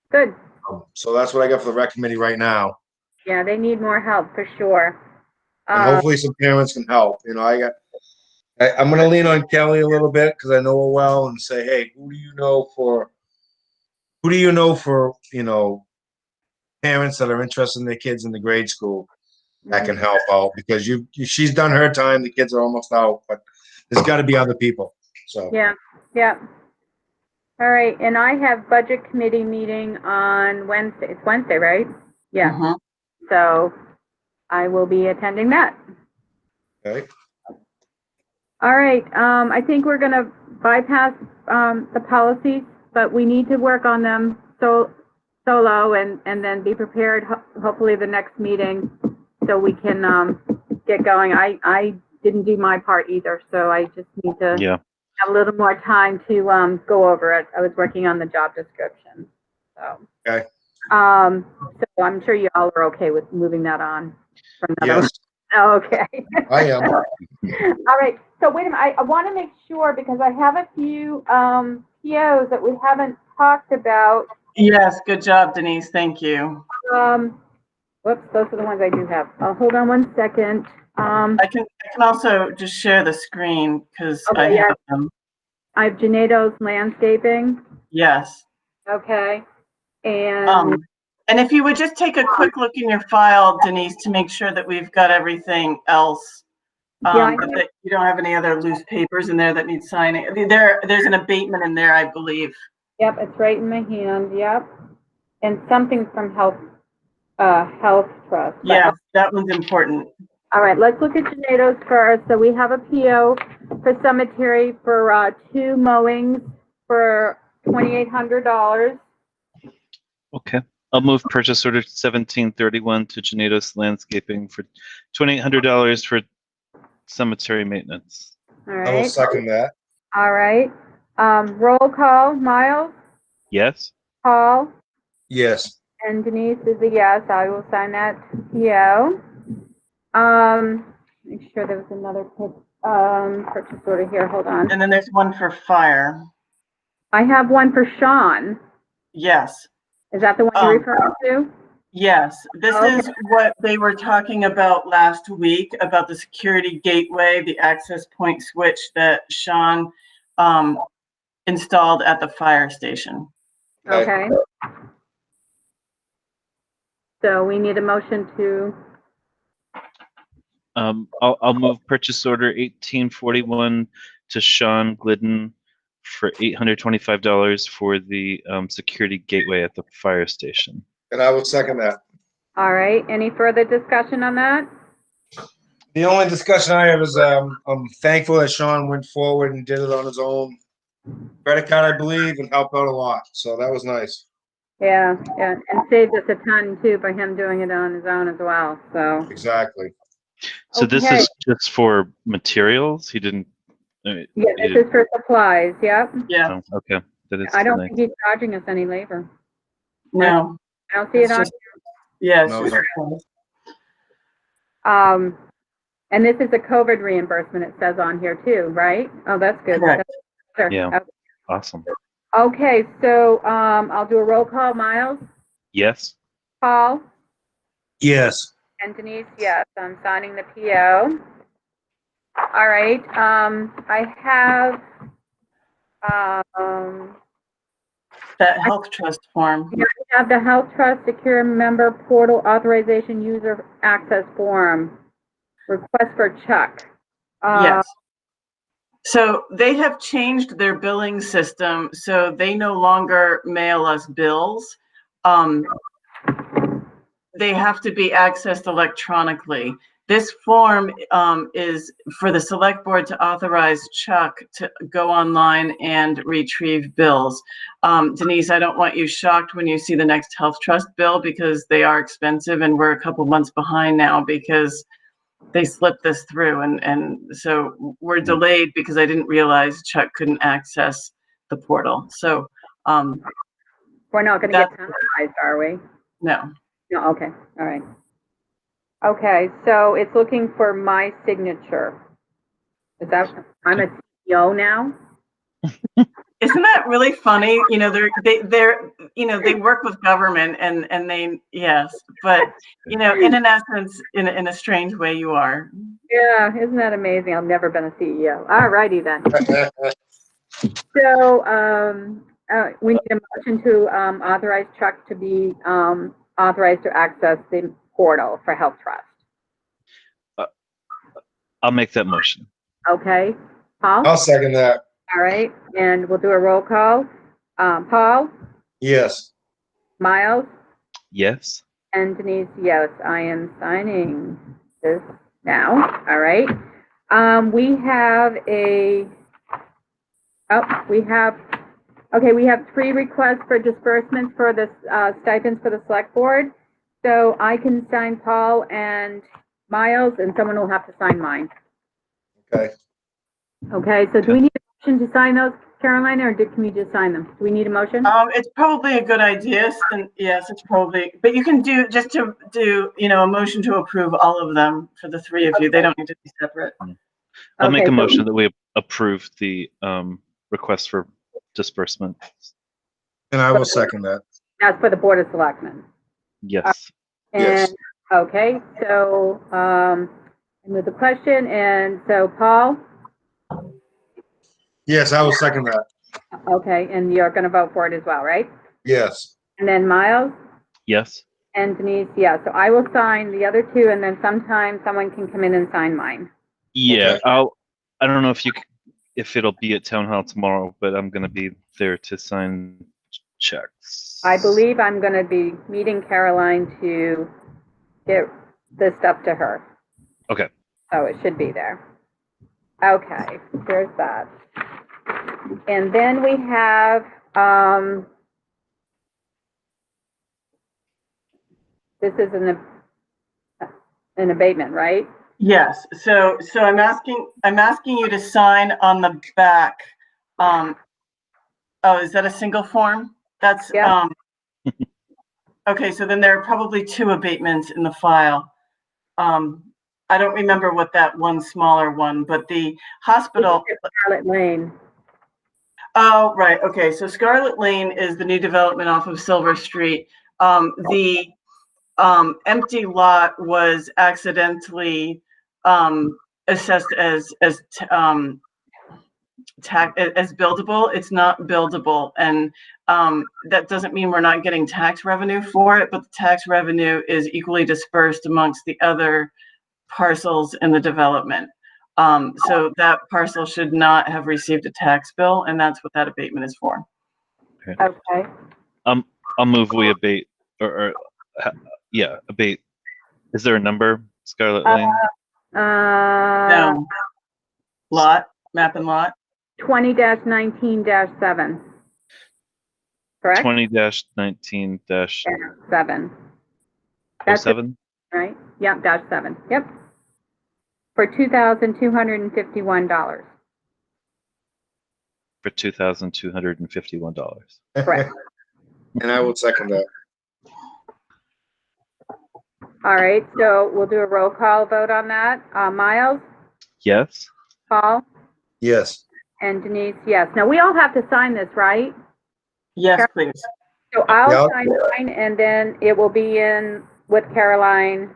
Good. So that's what I got for the rec committee right now. Yeah, they need more help for sure. And hopefully some parents can help. You know, I'm gonna lean on Kelly a little bit because I know her well, and say, hey, who do you know for, you know, parents that are interested in their kids in the grade school that can help out, because she's done her time, the kids are almost out, but there's gotta be other people, so. Yeah, yeah. All right, and I have budget committee meeting on Wednesday. It's Wednesday, right? Yeah, Mhm. so I will be attending that. Okay. All right, I think we're gonna bypass, the policies, but we need to work on them solo and then be prepared, hopefully the next meeting, so we can, get going. I didn't do my part either, so I just need to Yeah. have a little more time to, go over it. I was working on the job description, so. Okay. So I'm sure you all are okay with moving that on for another. Yes, Okay. I am. All right, so wait a minute, I want to make sure, because I have a few POs that we haven't talked about. Yes, good job, Denise. Thank you. Whoops, those are the ones I do have. Hold on one second. I can also just share the screen because I Okay, yeah. have them. I have Gennado's Landscaping, Yes. okay, and And if you would just take a quick look in your file, Denise, to make sure that we've got everything else. Yeah, That you don't have any other loose papers in there that need signing. There's an abatement in there, I believe. yep, it's right in my hand, yep. And something from Health Trust. but- Yeah, that one's important. All right, let's look at Gennado's first. So we have a PO for cemetery for 2 mowings for $2,800. Okay. I'll move purchase order 1731 to Gennado's Landscaping for $2,800 for cemetery maintenance. All I will right, second that. all right. Roll call, Miles, Yes. Paul, Yes. and Denise is a yes. I will sign that PO. Make sure there was another purchase order here. Hold on. And then there's one for fire. I have one for Sean. Yes. Is that the one you're referring to? Yes, this Okay. is what they were talking about last week, about the security gateway, the access point switch that Sean installed at the fire station. Okay. So we need a motion to, I'll move purchase order 1841 to Sean Glidden for $825 for the security gateway at the fire station. And I will second that. all right, any further discussion on that? The only discussion I have is I'm thankful that Sean went forward and did it on his own credit card, I believe, and helped out a lot. So that was nice. Yeah, and saved us a ton too by him doing it on his own as well, so. Exactly. So this Okay. is just for materials? He didn't. Yeah, he this didn't- is for supplies, yep. Yeah, oh, okay. That is I don't nice. think he's charging us any labor. no, I don't see it it's on, just, yeah, it's No, just, and this is a COVID reimbursement, it says on here too, right? Oh, that's good. Correct. That's good. Yeah. Awesome. Okay, so, I'll do a roll call. Miles, Yes. Paul, Yes. and Denise, yes, I'm signing the PO. All right, I have, that health trust form. we have the Health Trust Secure Member Portal Authorization User Access Form. Request for Chuck. Yes. So they have changed their billing system, so they no longer mail us bills. They have to be accessed electronically. This form is for the select board to authorize Chuck to go online and retrieve bills. Denise, I don't want you shocked when you see the next health trust bill because they are expensive and we're a couple months behind now because they slipped this through and so we're delayed because I didn't realize Chuck couldn't access the portal. So We're not gonna get penalized, are we? no. No, okay, all right. Okay, so it's looking for my signature. Is that, I'm a CEO now? Isn't that really funny? You know, they're you know, they work with government and they, yes, but you know, in an essence, in a strange way you are. Yeah, isn't that amazing? I've never been a CEO. All righty then. So, we need a motion to, authorize Chuck to be, authorized to access the portal for Health Trust. I'll make that motion. Okay, Paul? I'll second that. All right, and we'll do a roll call. Paul, Yes. Miles, Yes. and Denise, yes, I am signing this now. All right. We have we have 3 requests for disbursements for the stipends for the select board. So I can sign Paul and Miles, and someone will have to sign mine. Okay. Okay, so do we need a motion to sign those, Carolina, or can we just sign them? Do we need a motion? It's probably a good idea, and yes, it's probably, but you can do, just to do, you know, a motion to approve all of them for the 3 of you. They don't need to be separate. I'll make Okay, a so- motion that we approve the request for disbursement. And I will second that. That's for the Board of Selectmen. Yes. Yes. And, okay, so, with the question, and so Paul, Yes, I will second that. okay, and you're gonna vote for it as well, right? Yes. And then Miles Yes. and Denise, yeah, so I will sign the other 2, and then sometime someone can come in and sign mine. Yeah. Okay. I don't know if it'll be at town hall tomorrow, but I'm gonna be there to sign checks. I believe I'm gonna be meeting Caroline to get this stuff to her. Okay. So it should be there. Okay, there's that. And then we have, this is an abatement, right? Yes, so I'm asking you to sign on the back, Oh, is that a single form? That's, Yeah. okay, so then there are probably 2 abatements in the file. I don't remember what that one smaller one, but the hospital. Scarlet Lane. Oh, right. Okay. So Scarlet Lane is the new development off of Silver Street. The empty lot was accidentally assessed as buildable. It's not buildable, and that doesn't mean we're not getting tax revenue for it, but the tax revenue is equally dispersed amongst the other parcels in the development. So that parcel should not have received a tax bill, and that's what that abatement is for. Okay. I'll move we abate, yeah, abate. Is there a number, Scarlet Lane? No. Lot, map and lot. 20-19-7. Correct? 20-19-07? 7. That's it, right? Yep, -7. Yep. For $2,251. For $2,251. Correct. And I would second that. All right, so we'll do a roll call vote on that. Miles, Yes? Paul, Yes. and Denise, yes. Now, we all have to sign this, right? Yes, please. So I'll Yeah. sign mine, and then it will be in with Caroline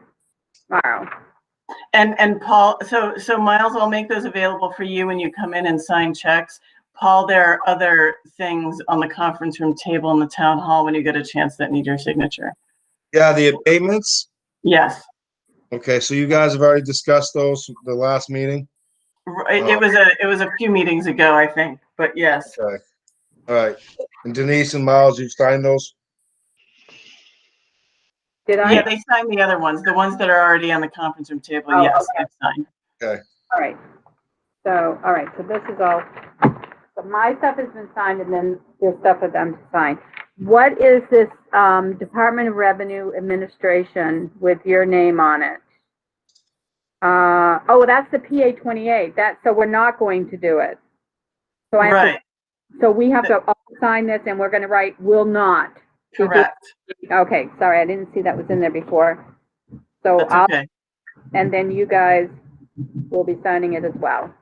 tomorrow. And Paul, so Miles, I'll make those available for you when you come in and sign checks. Paul, there are other things on the conference room table in the town hall when you get a chance that need your signature. Yeah, the abatements. Yes. Okay, so you guys have already discussed those the last meeting? It was a few meetings ago, I think, but yes. Okay. All right. And Denise and Miles, you've signed those? Did I? Yeah, they signed the other ones, the ones that are already on the conference room table. Oh, Yes, okay. they've signed. All right. So, all right, so this is all, so my stuff has been signed, and then there's stuff for them to sign. What is this, Department of Revenue Administration with your name on it? Oh, that's the PA 28. So we're not going to do it. So I have to, Right, so we have to all sign this, and we're gonna write will not. correct. Okay, sorry, I didn't see that was in there before. So That's I'll, okay. and then you guys will be signing it as well.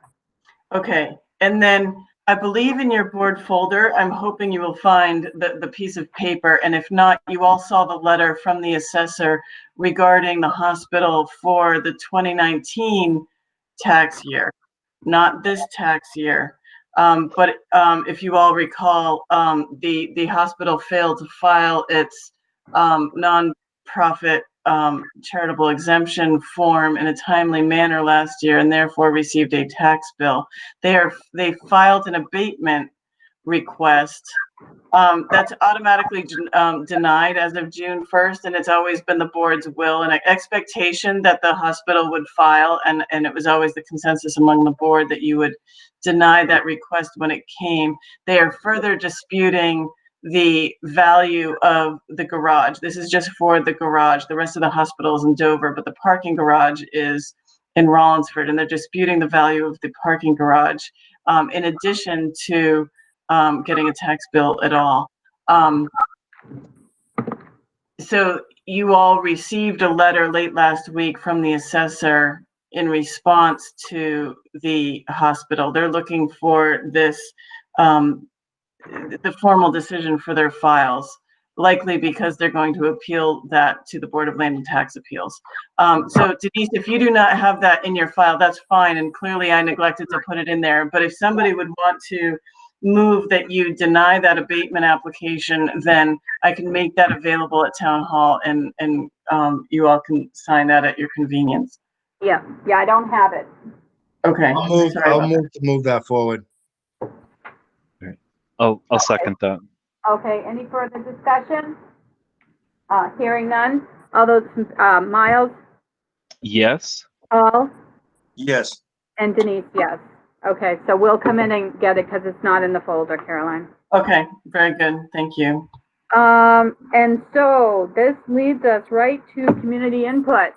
Okay, and then I believe in your board folder, I'm hoping you will find the piece of paper, and if not, you all saw the letter from the assessor regarding the hospital for the 2019 tax year, not this tax year. But if you all recall, the hospital failed to file its nonprofit charitable exemption form in a timely manner last year, and therefore received a tax bill. They filed an abatement request that's automatically denied as of June 1st, and it's always been the board's will and expectation that the hospital would file, and it was always the consensus among the board that you would deny that request when it came. They are further disputing the value of the garage. This is just for the garage. The rest of the hospital is in Dover, but the parking garage is in Rollinsford, and they're disputing the value of the parking garage, in addition to getting a tax bill at all. So you all received a letter late last week from the assessor in response to the hospital. They're looking for this, the formal decision for their files, likely because they're going to appeal that to the Board of Land and Tax Appeals. So Denise, if you do not have that in your file, that's fine. And clearly I neglected to put it in there. But if somebody would want to move that you deny that abatement application, then I can make that available at Town Hall, and you all can sign that at your convenience. Yeah, I don't have it. Okay. Sorry I'll about move to move that forward. I'll second that. Okay, any further discussion? Hearing none. All those, Miles, Yes? Paul, Yes. and Denise, yes. Okay, so we'll come in and get it because it's not in the folder, Caroline. Okay, very good. Thank you. And so this leads us right to community input.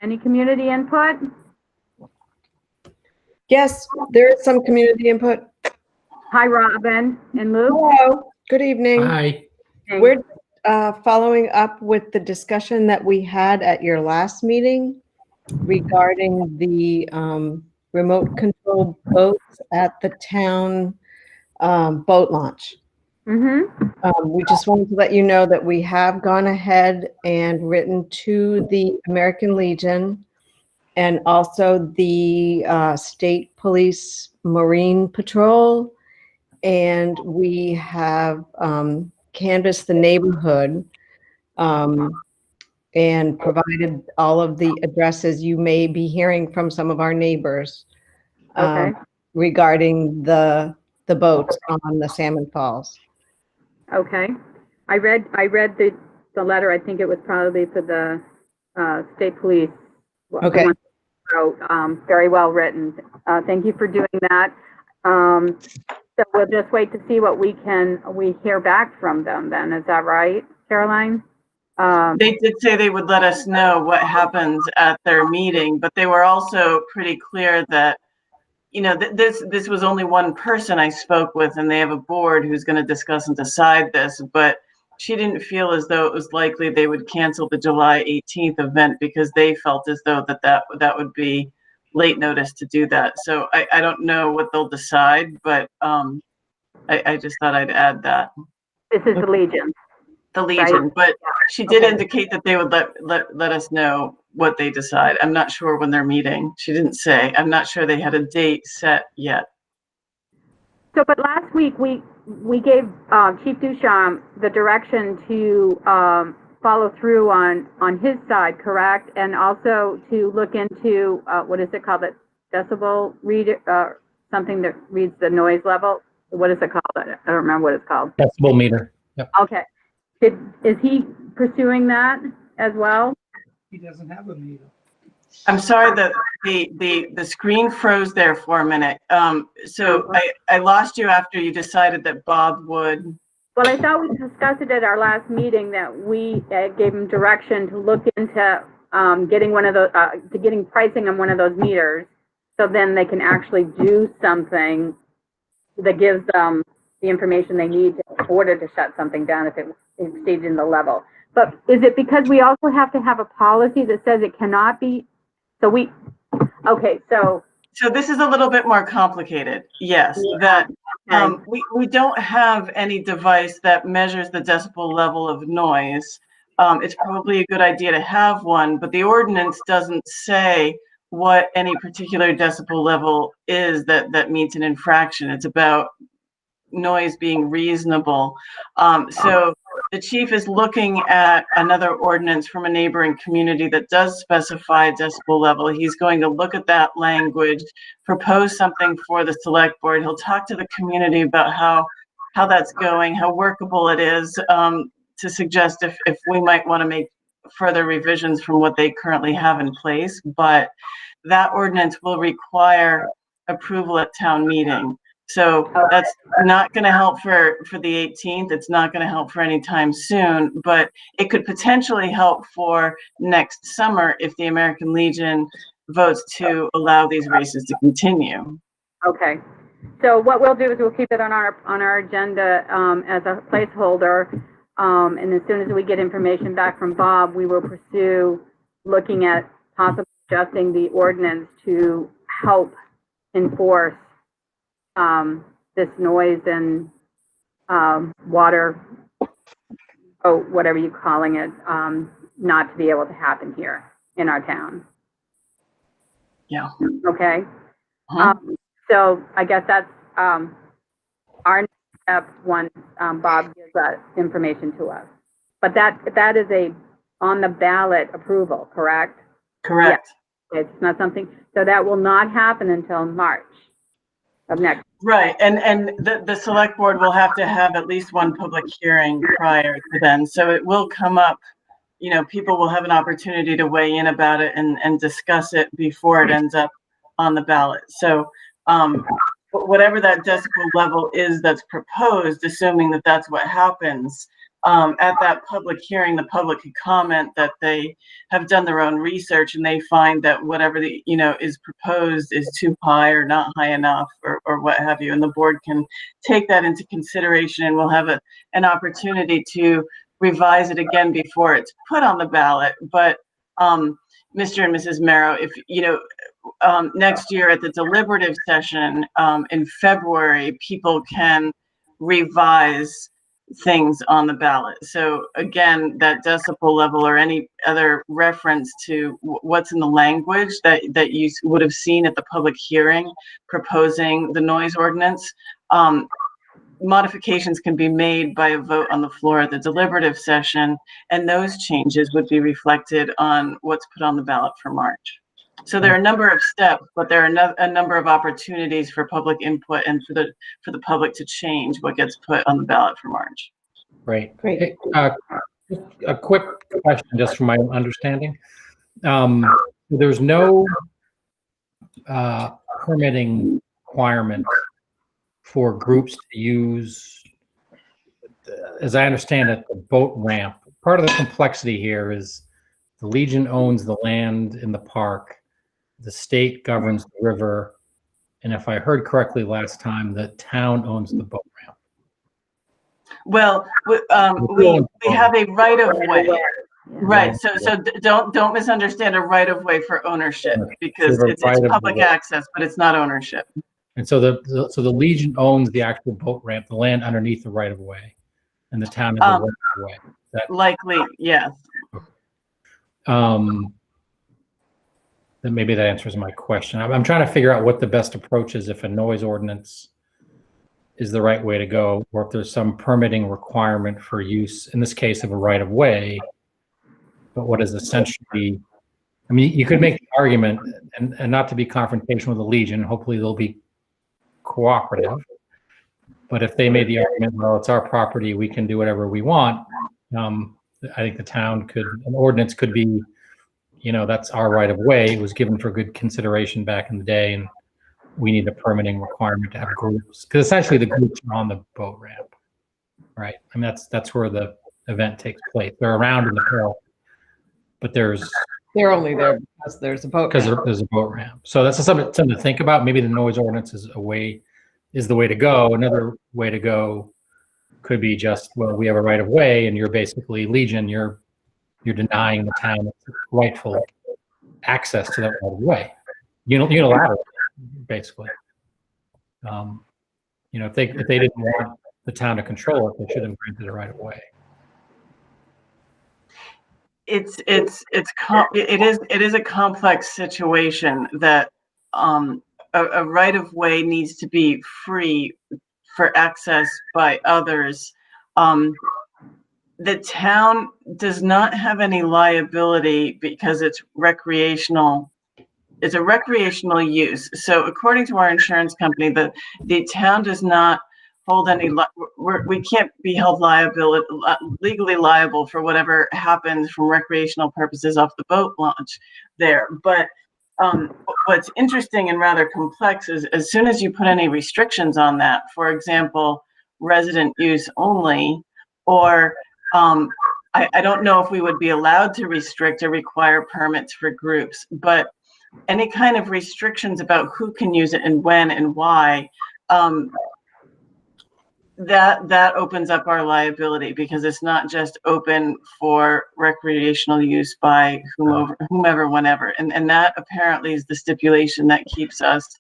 Any community input? Yes, there is some community input. Hi, Robin and Lou. Hello, good evening. Hi. We're following up with the discussion that we had at your last meeting regarding the remote control boats at the town boat launch. We just wanted to let you know that we have gone ahead and written to the American Legion and also the State Police Marine Patrol. And we have canvassed the neighborhood and provided all of the addresses you may be hearing from some of our neighbors Okay. regarding the boats on the Salmon Falls. Okay. I read the letter. I think it was probably for the state police. Okay. The one who wrote, very well written. Thank you for doing that. So we'll just wait to see what we hear back from them then. Is that right, Caroline? They did say they would let us know what happens at their meeting, but they were also pretty clear that, you know, this was only one person I spoke with, and they have a board who's going to discuss and decide this, but she didn't feel as though it was likely they would cancel the July 18th event because they felt as though that would be late notice to do that. So I don't know what they'll decide, but I just thought I'd add that. This is the Legion. The Legion, but she did Okay. indicate that they would let us know what they decide. I'm not sure when they're meeting. She didn't say. I'm not sure they had a date set yet. So, but last week we gave Chief Duchamp the direction to follow through on his side, correct? And also to look into what is it called? The decibel reader, something that reads the noise level. What is it called? I don't remember what it's called. Decibel meter. Yep. Okay. Is he pursuing that as well? He doesn't have a meter. I'm sorry that the screen froze there for a minute. So I lost you after you decided that Bob would. Well, I thought we discussed it at our last meeting that we gave him direction to look into getting one of those, getting pricing on one of those meters, so then they can actually do something that gives them the information they need in order to shut something down if it exceeds in the level. But is it because we also have to have a policy that says it cannot be? So okay, so. So this is a little bit more complicated. Yes, that we don't have any device that measures the decibel level of noise. It's probably a good idea to have one, but the ordinance doesn't say what any particular decibel level is that meets an infraction. It's about noise being reasonable. So the chief is looking at another ordinance from a neighboring community that does specify decibel level. He's going to look at that language, propose something for the select board. He'll talk to the community about how that's going, how workable it is, to suggest if we might want to make further revisions from what they currently have in place. But that ordinance will require approval at town meeting. So that's not going to help for the 18th. It's not going to help for any time soon, but it could potentially help for next summer if the American Legion votes to allow these races to continue. Okay. So what we'll do is we'll keep it on our agenda as a placeholder. And as soon as we get information back from Bob, we will pursue looking at possibly adjusting the ordinance to help enforce this noise and water, whatever you're calling it, not to be able to happen here in our town. Yeah. Okay. So I guess that's our next step once Bob gives that information to us. But that is a on the ballot approval, correct? Correct. Yeah. It's not something, so that will not happen until March of next. Right, and the select board will have to have at least one public hearing prior to then. So it will come up, you know, people will have an opportunity to weigh in about it and discuss it before it ends up on the ballot. So whatever that decibel level is that's proposed, assuming that that's what happens, at that public hearing, the public could comment that they have done their own research and they find that whatever is proposed is too high or not high enough or what have you. And the board can take that into consideration, and we'll have an opportunity to revise it again before it's put on the ballot. But Mr. and Mrs. Marrow, if next year at the deliberative session in February, people can revise things on the ballot. So again, that decibel level or any other reference to what's in the language that you would have seen at the public hearing proposing the noise ordinance, modifications can be made by a vote on the floor at the deliberative session, and those changes would be reflected on what's put on the ballot for March. So there are a number of steps, but there are a number of opportunities for public input and for the public to change what gets put on the ballot for March. Great. Great. A quick question, just from my understanding. There's no permitting requirement for groups to use, as I understand it, the boat ramp. Part of the complexity here is the Legion owns the land in the park. The state governs the river. And if I heard correctly last time, the town owns the boat ramp. Well, we have a right of way. Right. So don't misunderstand a right of way for ownership, because it's public access, but it's not ownership. And so the Legion owns the actual boat ramp, the land underneath the right of way, and the town is the right of way. Likely, yes. Then maybe that answers my question. I'm trying to figure out what the best approach is, if a noise ordinance is the right way to go, or if there's some permitting requirement for use, in this case, of a right of way, but what is essentially, I mean, you could make the argument, and not to be confrontational with the Legion, hopefully they'll be cooperative, but if they made the argument, well, it's our property, we can do whatever we want, I think the town could, an ordinance could be, that's our right of way. It was given for good consideration back in the day, and we need a permitting requirement to have groups, because essentially the groups are on the boat ramp, right? I mean, that's where the event takes place. They're around in the park, but they're only there because there's a boat because ramp. there's a boat ramp. So that's something to think about. Maybe the noise ordinance is the way to go. Another way to go could be just, well, we have a right of way, and you're basically Legion. You're denying the town rightful access to that right of way, unilaterally, basically. If they didn't want the town to control it, they should have granted a right of way. It is a complex situation that a right of way needs to be free for access by others. The town does not have any liability because it's recreational. It's a recreational use. So according to our insurance company, the town does not hold any, we can't be held legally liable for whatever happens from recreational purposes off the boat launch there. But what's interesting and rather complex is as soon as you put any restrictions on that, for example, resident use only, or I don't know if we would be allowed to restrict or require permits for groups, but any kind of restrictions about who can use it and when and why, that opens up our liability, because it's not just open for recreational use by whomever, whenever. And that apparently is the stipulation that keeps us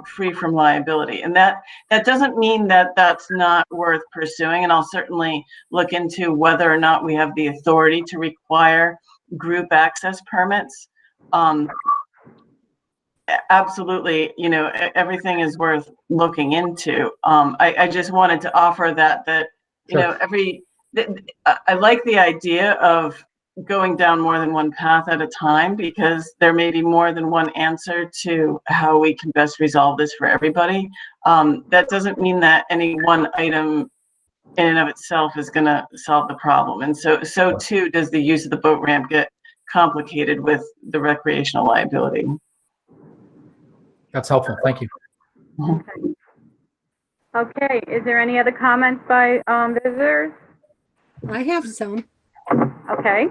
free from liability. And that doesn't mean that that's not worth pursuing. And I'll certainly look into whether or not we have the authority to require group access permits. Absolutely, everything is worth looking into. I just wanted to offer that I like the idea of going down more than one path at a time, because there may be more than one answer to how we can best resolve this for everybody. That doesn't mean that any one item in and of itself is going to solve the problem. And so too does the use of the boat ramp get complicated with the recreational liability. That's helpful. Thank you. Okay, is there any other comments by visitors? I have some. Okay.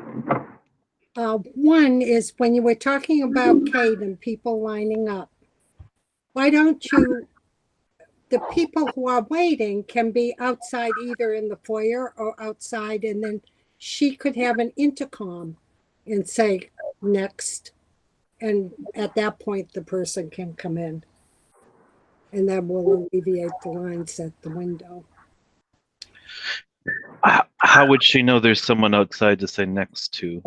One is when you were talking about Kate and people lining up, why don't you, the people who are waiting can be outside either in the foyer or outside, and then she could have an intercom and say next. And at that point, the person can come in. And that will alleviate the lines at the window. How would she know there's someone outside to say next to?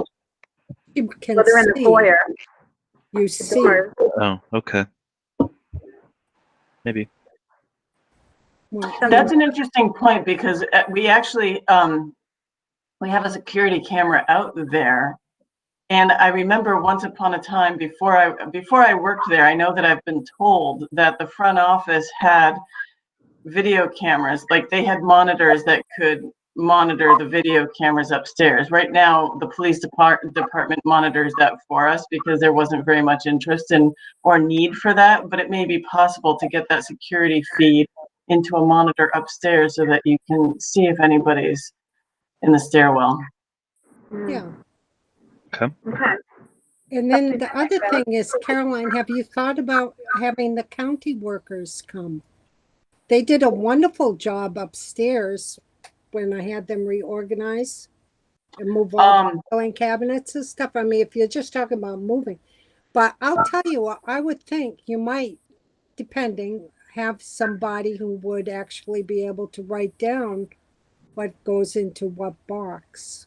You can So they're in the see, foyer. you The see. doors. Oh, okay. Maybe. Well, That's an interesting point because we actually, we have a security camera out there. And I remember once upon a time before I worked there, I know that I've been told that the front office had video cameras, like they had monitors that could monitor the video cameras upstairs. Right now, the police department monitors that for us because there wasn't very much interest in or need for that, but it may be possible to get that security feed into a monitor upstairs so that you can see if anybody's in the stairwell. yeah. Okay. Okay. And then the other thing is, Caroline, have you thought about having the county workers come? They did a wonderful job upstairs when I had them reorganize and move all the filing cabinets and stuff. I mean, if you're just talking about moving. But I'll tell you what, I would think you might, depending, have somebody who would actually be able to write down what goes into what box.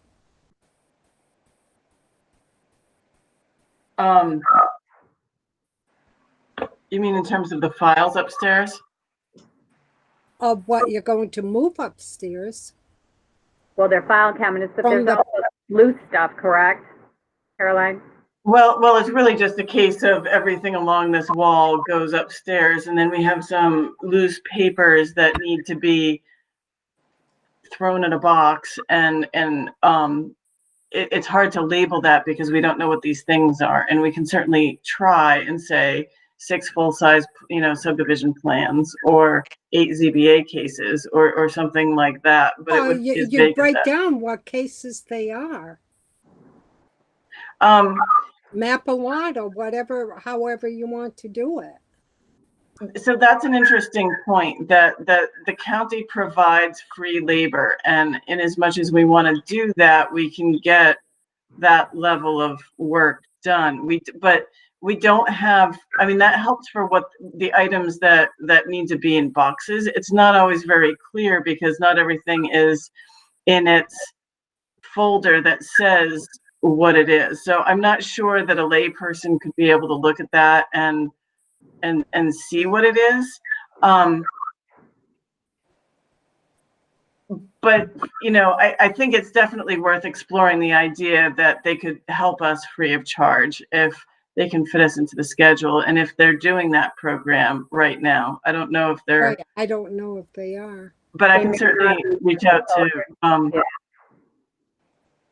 You mean in terms of the files upstairs? Of what you're going to move upstairs. Well, they're file cabinets, but From there's the- also loose stuff, correct, Caroline? Well, it's really just a case of everything along this wall goes upstairs, and then we have some loose papers that need to be thrown in a box, and it's hard to label that because we don't know what these things are, and we can certainly try and say 6 full-size, subdivision plans or 8 ZBA cases or something like that. But Oh, you write down what cases they are. Map a lot or whatever, however you want to do it. So that's an interesting point, that the county provides free labor, and in as much as we want to do that, we can get that level of work done. But we don't have, I mean, that helps for what the items that need to be in boxes. It's not always very clear because not everything is in its folder that says what it is. So I'm not sure that a layperson could be able to look at that and see what it is. But, I think it's definitely worth exploring the idea that they could help us free of charge if they can fit us into the schedule. And if they're doing that program right now, I don't know if they're, Right. I don't know if they are. but I can certainly reach out to,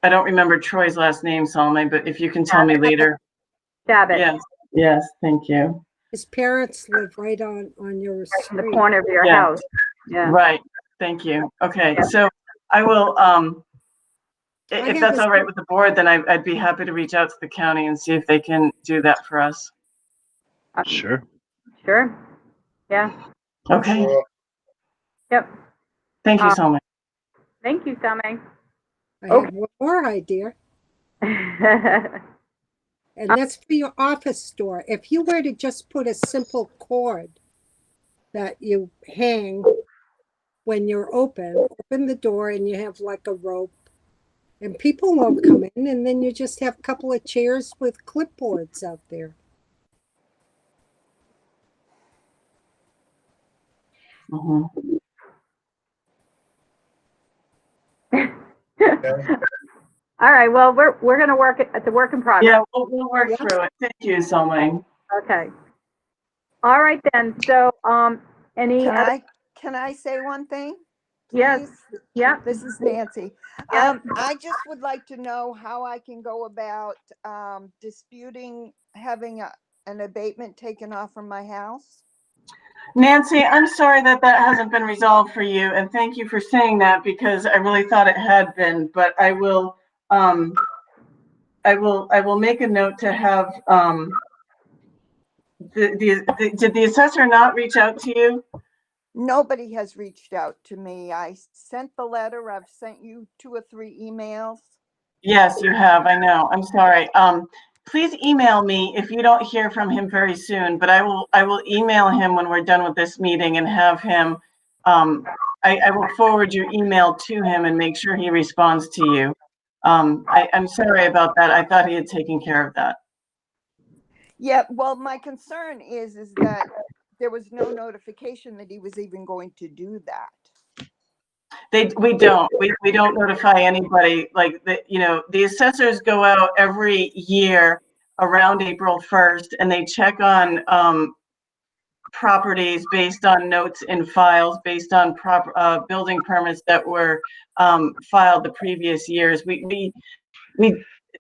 I don't remember Troy's last name, Salome, but if you can tell me later. Shabbat. Yes, thank you. His parents live right on your street. In the corner of your Yeah. house. Yeah. Right, thank you. Okay, so I will, if that's all right with the board, then I'd be happy to reach out to the county and see if they can do that for us. Sure. Sure. Yeah. Okay, Yep. thank you so much. Thank you, Salme. I have one more idea, and that's for your office door. If you were to just put a simple cord that you hang when you're open the door, and you have like a rope, and people won't come in, and then you just have a couple of chairs with clipboards out there. Mhm. All right, well, we're gonna work it, it's a work in progress. Yeah, we'll work through it. Thank you, Salome. Okay. All right then, so, any other, Can I say one thing? yes, please? yeah, This is Nancy. Yeah. I just would like to know how I can go about disputing having an abatement taken off from my house. Nancy, I'm sorry that that hasn't been resolved for you, and thank you for saying that because I really thought it had been, but I will make a note to have, did the assessor not reach out to you? Nobody has reached out to me. I sent the letter. I've sent you 2 or 3 emails. Yes, you have, I know, I'm sorry. Please email me if you don't hear from him very soon, but I will email him when we're done with this meeting and have him, I will forward your email to him and make sure he responds to you. I'm sorry about that. I thought he had taken care of that. Yeah, well, my concern is that there was no notification that he was even going to do that. We don't notify anybody, like, the assessors go out every year around April 1st and they check on properties based on notes in files, based on building permits that were filed the previous years.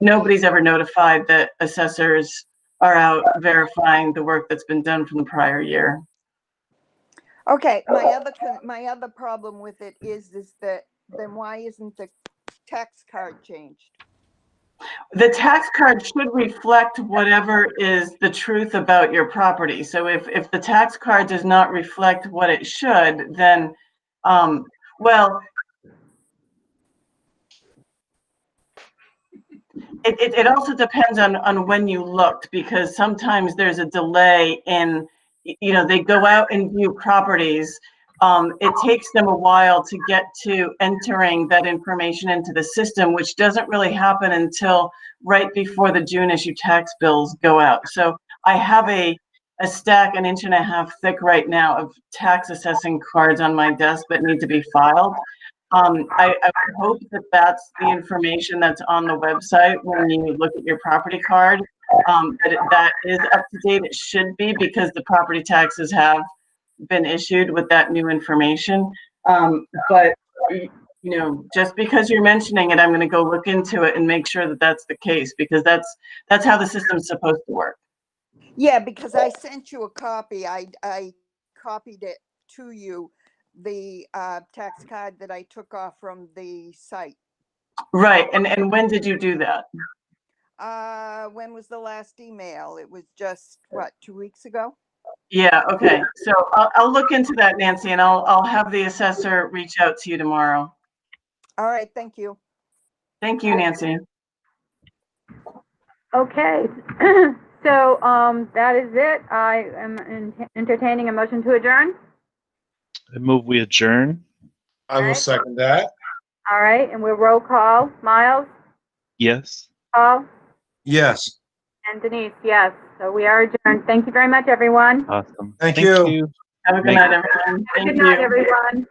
Nobody's ever notified that assessors are out verifying the work that's been done from the prior year. Okay, my other problem with it is that then why isn't the tax card changed? The tax card should reflect whatever is the truth about your property. So if the tax card does not reflect what it should, then, well, it also depends on when you looked, because sometimes there's a delay in, they go out and view properties. It takes them a while to get to entering that information into the system, which doesn't really happen until right before the June issue tax bills go out. So I have a stack 1.5 inches thick right now of tax assessing cards on my desk that need to be filed. I would hope that that's the information that's on the website when you look at your property card, that is up to date. It should be, because the property taxes have been issued with that new information. But just because you're mentioning it, I'm going to go look into it and make sure that that's the case, because that's how the system's supposed to work. Yeah, because I sent you a copy. I copied it to you, the tax card that I took off from the site. Right. And when did you do that? When was the last email? It was just, what, 2 weeks ago? Yeah, okay. So I'll look into that, Nancy, and I'll have the assessor reach out to you tomorrow. All right, thank you. Thank you, Nancy. Okay, so that is it. I am entertaining a motion to adjourn. I move we adjourn. I will second that. All right, and we'll roll call. Miles, Yes. Paul, Yes. and Denise, yes. So we are adjourned. Thank you very much, everyone. Awesome. Thank you. Have a good night, everyone. Thank Good night, you. everyone.